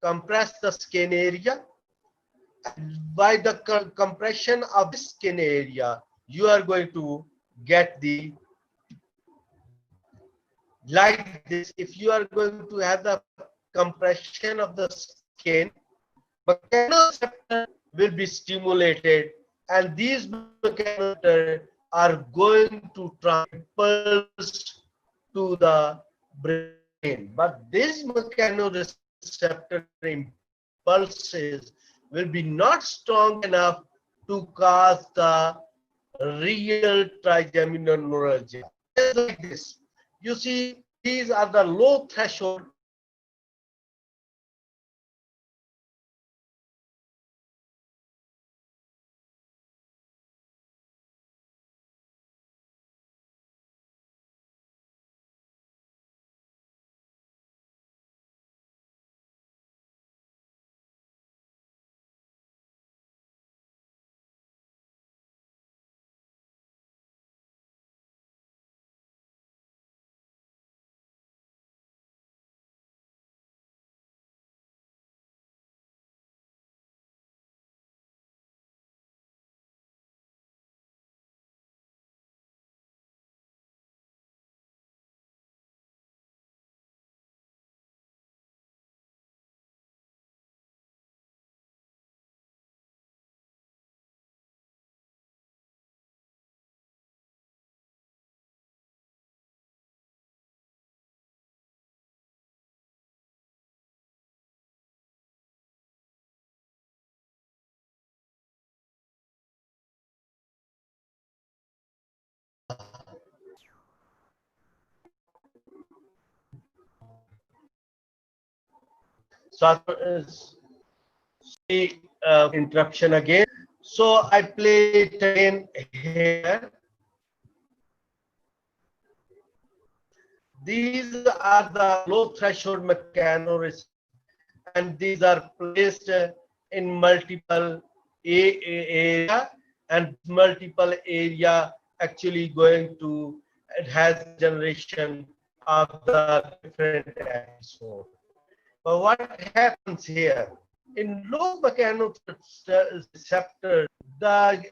compress the skin area. And by the compression of this skin area, you are going to get the, like this. If you are going to have the compression of the skin, mechanoreceptors will be stimulated, and these mechanoreceptors are going to impulse to the brain. But these mechanoreceptor impulses will be not strong enough to cause the real trigeminal neuralgia. It's like this. You see, these are the low threshold. So interruption again. So I play it again here. These are the low threshold mechanoreceptors, and these are placed in multiple area, and multiple area actually going to, it has generation of the different episode. But what happens here in low mechanoreceptor, the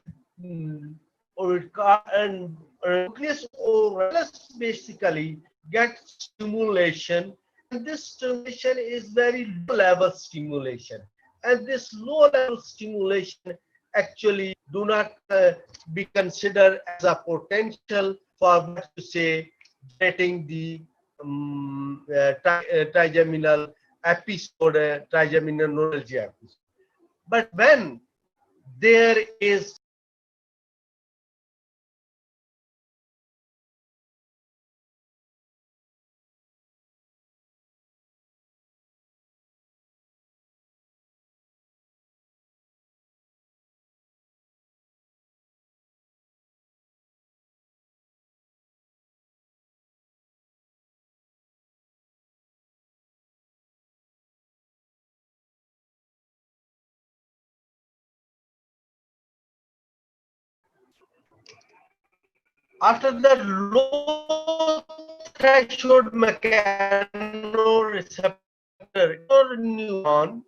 nucleus oralis basically gets stimulation, and this stimulation is very low level stimulation, and this low level stimulation actually do not be considered as a potential for what to say getting the trigeminal episode, trigeminal neuralgia episode. But when there is after the low threshold mechanoreceptor neuron,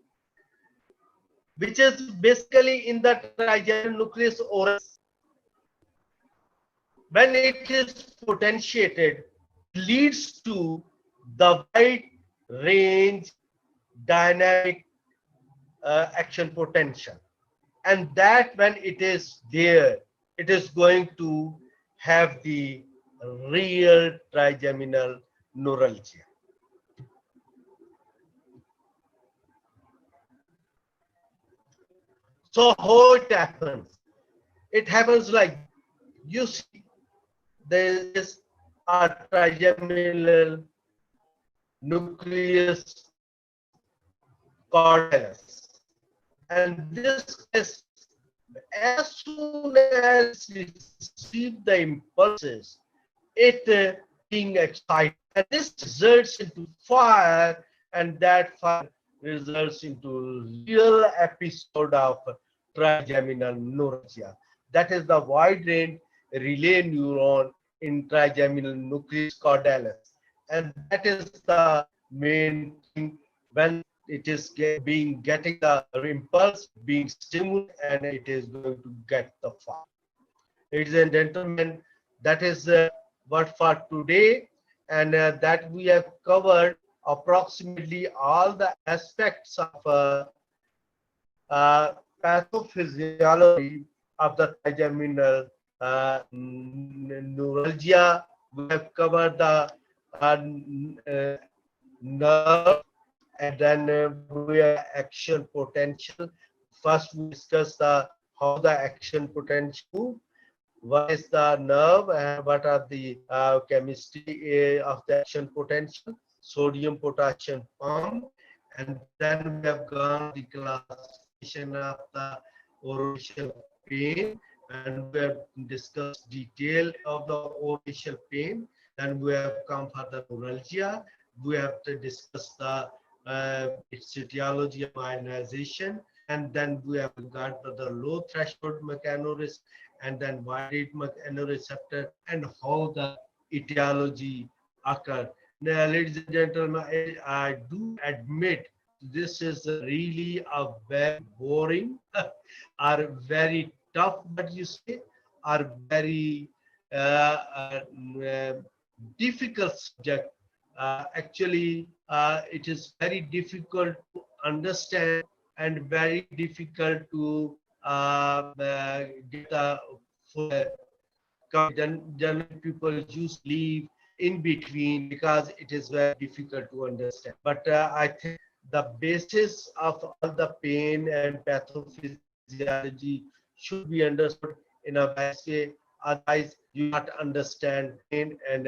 which is basically in the trigeminal nucleus oralis, when it is potentiated, leads to the wide range dynamic action potential, and that when it is there, it is going to have the real trigeminal neuralgia. So how it happens? It happens like, you see, there is a trigeminal nucleus cordalis, and this is, as soon as it receives the impulses, it being excited, and this results into fire, and that fire results into real episode of trigeminal neuralgia. That is the wide range relay neuron in trigeminal nucleus cordalis, and that is the main thing. When it is getting the impulse, being stimulated, and it is going to get the fire. Ladies and gentlemen, that is what for today, and that we have covered approximately all the aspects of pathophysiology of the trigeminal neuralgia. We have covered the nerve, and then we have action potential. First, we discuss the how the action potential move, what is the nerve, and what are the chemistry of the action potential, sodium potassium pump, and then we have gone the classification of the orofacial pain, and we have discussed detail of the orofacial pain. Then we have come for the neuralgia. We have to discuss the its etiology of ionization, and then we have got the low threshold mechanism, and then wide mechanoreceptor, and how the etiology occur. Now, ladies and gentlemen, I do admit this is really a very boring or very tough, but you say, are very difficult subject. Actually, it is very difficult to understand and very difficult to get a full. Generally, people use leave in between because it is very difficult to understand. But I think the basis of all the pain and pathophysiology should be understood in a wise way. Otherwise, you not understand pain and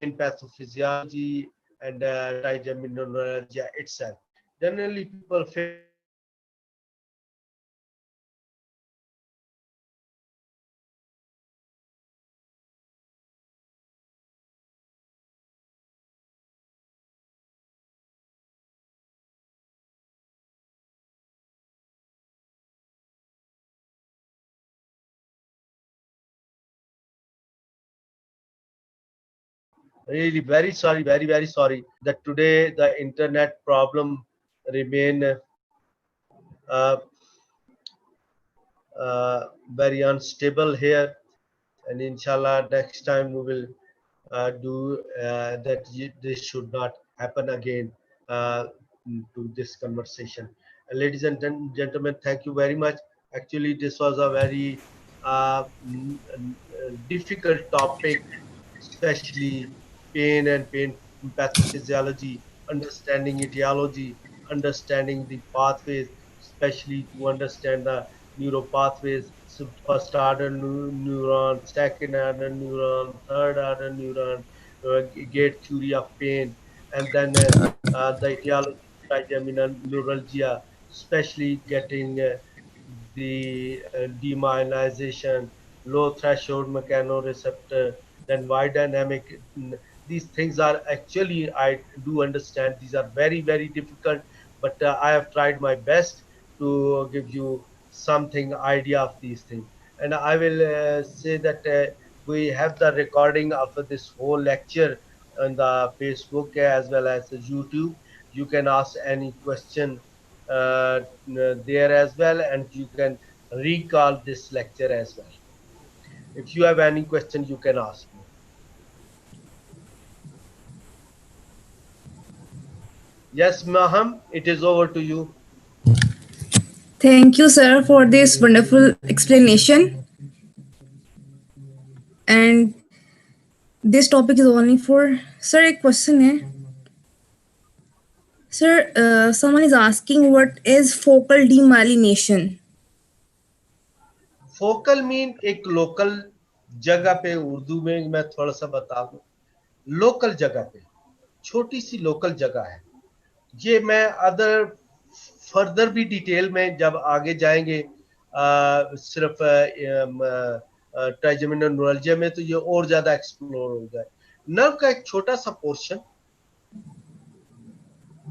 in pathophysiology and trigeminal neuralgia itself. Generally, people fail really very sorry, very sorry that today the internet problem remain uh, very unstable here, and inshallah next time we will do that. This should not happen again uh, to this conversation. Ladies and gentlemen, thank you very much. Actually, this was a very difficult topic, especially pain and pain pathophysiology, understanding etiology, understanding the pathways, especially to understand the neuropathways. So first order neuron, second order neuron, third order neuron, gate theory of pain, and then the etiology of trigeminal neuralgia, especially getting the demyelinization, low threshold mechanoreceptor, then wide dynamic. These things are actually, I do understand, these are very difficult, but I have tried my best to give you something idea of these things. And I will say that we have the recording of this whole lecture on the Facebook as well as the YouTube. You can ask any question there as well, and you can recall this lecture as well. If you have any question, you can ask me. Yes, Maham, it is over to you. Thank you, sir, for this wonderful explanation. And this topic is only for sir. A question है, sir. Someone is asking what is focal demyelination. Focal mean एक local जगह पे, उर्दू में मैं थोड़ा सा बता दूं, लोकल जगह पे, छोटी सी लोकल जगह है ये। मैं अदर फर्दर भी डिटेल में जब आगे जाएंगे सिर्फ ट्राइजेमिनल न्यूरल्जिया में, तो ये और ज्यादा एक्सप्लोर हो जाए। नर्व का एक छोटा सा पोर्शन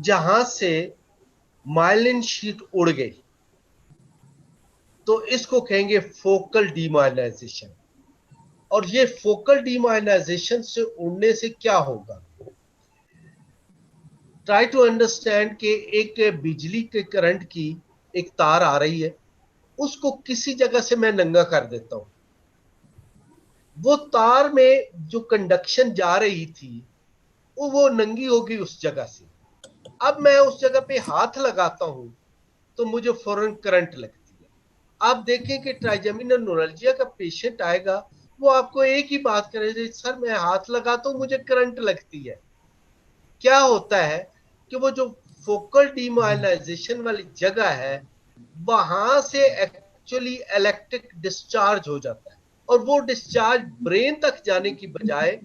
जहां से माइलिन शीट उड़ गई, तो इसको कहेंगे फोकल डीमाइलाइजेशन। और ये फोकल डीमाइलाइजेशन से उड़ने से क्या होगा, ट्राई टू अंडरस्टैंड कि एक बिजली के करंट की एक तार आ रही है, उसको किसी जगह से मैं नंगा कर देता हूं, वो तार में जो कंडक्शन जा रही थी वो नंगी होगी उस जगह से। अब मैं उस जगह पे हाथ लगाता हूं तो मुझे फौरन करंट लगती है। आप देखें कि ट्राइजेमिनल न्यूरल्जिया का पेशेंट आएगा, वो आपको एक ही बात करेगा, सर मैं हाथ लगाता हूं मुझे करंट लगती है। क्या होता है कि वो जो फोकल डीमायलाइजेशन वाली जगह है, वहां से एक्चुअली इलेक्ट्रिक डिस्चार्ज हो जाता है, और वो डिस्चार्ज ब्रेन तक जाने की बजाय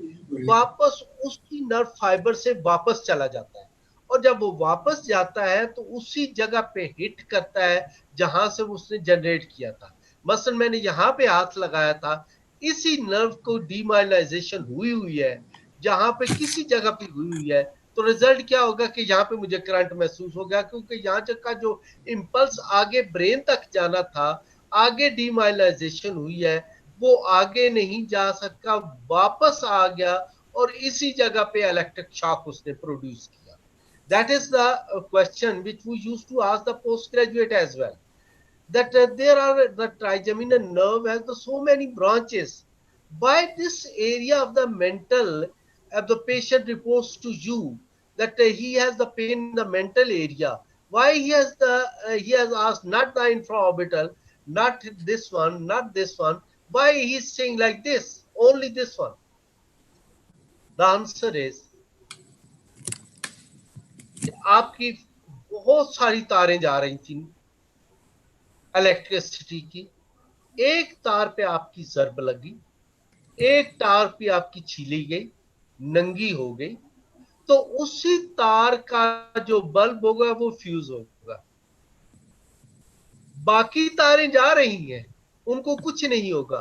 वापस उसी नर्व फाइबर से वापस चला जाता है, और जब वो वापस जाता है तो उसी जगह पे हिट करता है जहां से उसने जनरेट किया था। मसलन मैंने यहां पे हाथ लगाया था, इसी नर्व को डीमायलाइजेशन हुई हुई है, जहां पे किसी जगह पे हुई हुई है, तो रिजल्ट क्या होगा कि यहाँ पे मुझे करंट महसूस हो गया, क्योंकि यहाँ तक का जो इंपल्स आगे ब्रेन तक जाना था, आगे डीमाइलाइजेशन हुई है, वो आगे नहीं जा सका, वापस आ गया, और इसी जगह पे इलेक्ट्रिक शॉक उसने प्रोड्यूस किया। That is the question which we use to ask the post graduate as well, that there are the trigeminal nerve has the so many branches. Why this area of the mental, the patient reports to you that he has the pain in the mental area. Why he has asked not the infraorbital, not this one, not this one. Why he is saying like this, only this one? The answer is आपकी बहुत सारी तारें जा रही थी electricity की, एक तार पे आपकी जर्ब लगी, एक तार पे आपकी छीली गई, नंगी हो गई, तो उसी तार का जो बल्ब होगा वो फ्यूज होगा। बाकी तारें जा रही हैं, उनको कुछ नहीं होगा।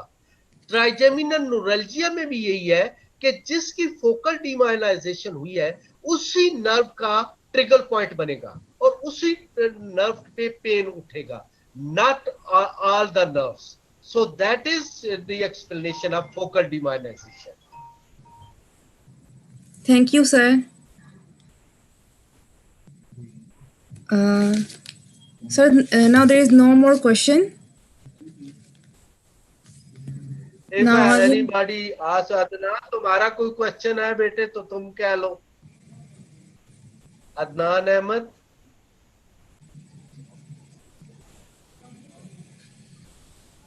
ट्राइजेमिनल न्यूरल्जिया में भी यही है कि जिसकी फोकल डीमाइलाइजेशन हुई है, उसी नर्व का ट्रिगर पॉइंट बनेगा और उसी नर्व पे पेन उठेगा, not all the nerves. So that is the explanation of focal demyelinization. Thank you, sir. Sir, now there is no more question. If Now I will. anybody asks, Adnan तुम्हारा कोई question है बेटे तो तुम कह लो। Adnan Ahmed,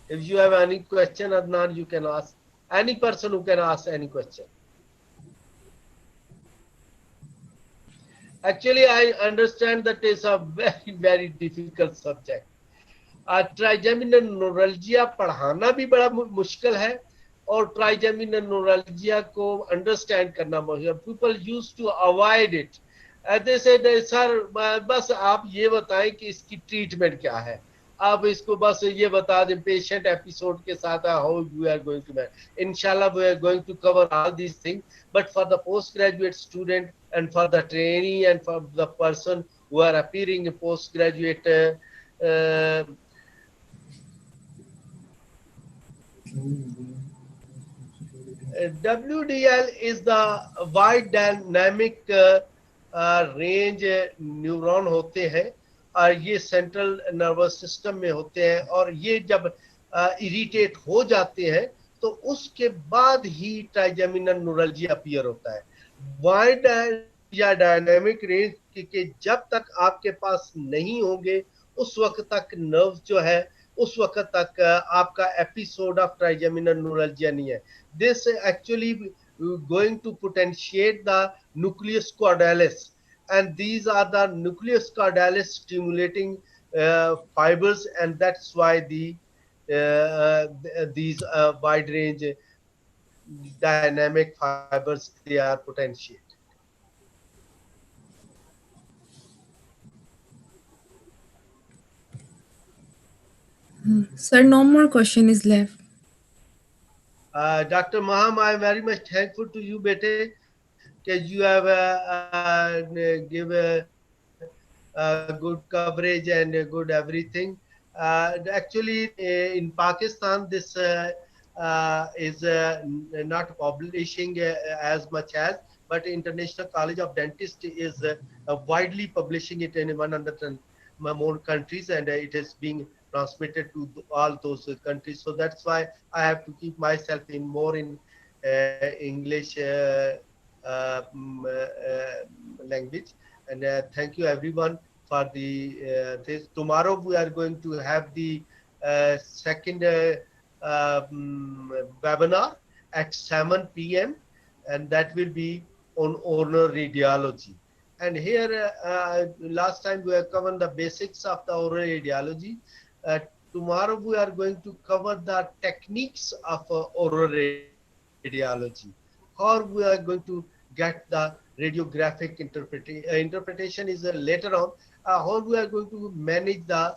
if you have any question, Adnan, you can ask. Any person who can ask any question. Actually, I understand that is a very, very difficult subject. Trigeminal neuralgia पढ़ाना भी बड़ा मुश्किल है, और ट्राइजेमिनल न्यूरल्जिया को अंडरस्टैंड करना मुश्किल। People use to avoid it, ऐसे सर बस आप ये बताएं कि इसकी ट्रीटमेंट क्या है, आप इसको बस ये बता दें पेशेंट एपिसोड के साथ, how you are going to manage. इंशाल्लाह we are going to cover all these things, but for the post graduate student and for the trainee and for the person who are appearing in postgraduate WDL is the wide dynamic range neuron होते हैं, और ये central nervous system में होते हैं, और ये जब इरिटेट हो जाते हैं तो उसके बाद ही ट्राइजेमिनल न्यूरल्जिया अपीयर होता है। वाइड या डायनामिक रेंज के जब तक आपके पास नहीं होंगे, उस वक्त तक नर्व जो है, उस वक्त तक आपका एपिसोड ऑफ ट्राइजेमिनल न्यूरल्जिया नहीं है। This actually going to potentiate the nucleus caudalis, and these are the nucleus caudalis stimulating fibers, and that's why these wide range dynamic fibers, they are potentiated. Sir, no more question is left. Dr. Maham, I am very much thankful to you, bete, because you have give good coverage and good everything. Actually, in Pakistan, this is not publishing as much as, but International College of Dentists is widely publishing it in 100 more countries, and it is being transmitted to all those countries. So that's why I have to keep myself in more in English language. And thank you everyone for the this. Tomorrow we are going to have the second webinar at 7 p.m. and that will be on oral radiology. And here, last time we have covered the basics of the oral radiology. Tomorrow we are going to cover the techniques of oral radiology. How we are going to get the radiographic interpretation is later on. How we are going to manage the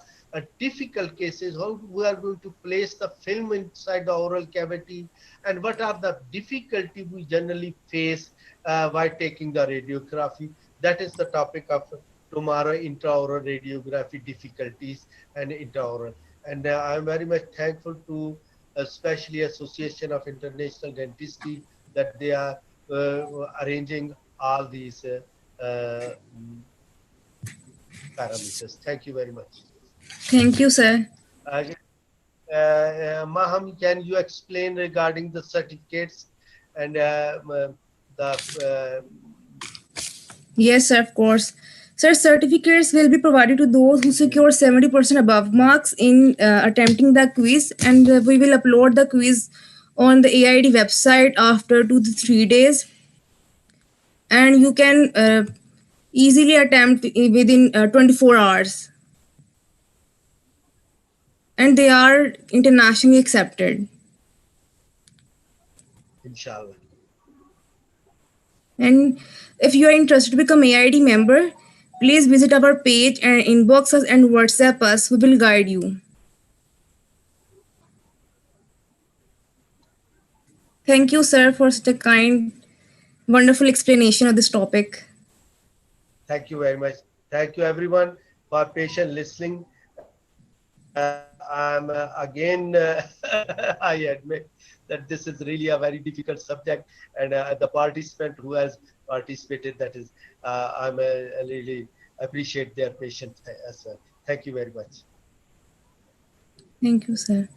difficult cases, how we are going to place the film inside the oral cavity, and what are the difficulties we generally face while taking the radiography. That is the topic of tomorrow, intraoral radiography difficulties and intraoral. And I am very much thankful to especially Association of International Dentistry that they are arranging all these parameters. Thank you very much. Thank you, sir. Maham, can you explain regarding the certificates and the Yes, sir, of course. Sir, certificates will be provided to those who secure 70% above marks in attempting the quiz, and we will upload the quiz on the AID website after 2 to 3 days. And you can easily attempt within 24 hours. And they are internationally accepted. inshallah. And if you are interested to become AID member, please visit our page and inbox us and WhatsApp us. We will guide you. Thank you, sir, for such a kind, wonderful explanation of this topic. Thank you very much. Thank you everyone for patient listening. I'm again, I admit that this is really a very difficult subject, and the participant who has participated, that is, I really appreciate their patience as well. Thank you very much. Thank you, sir.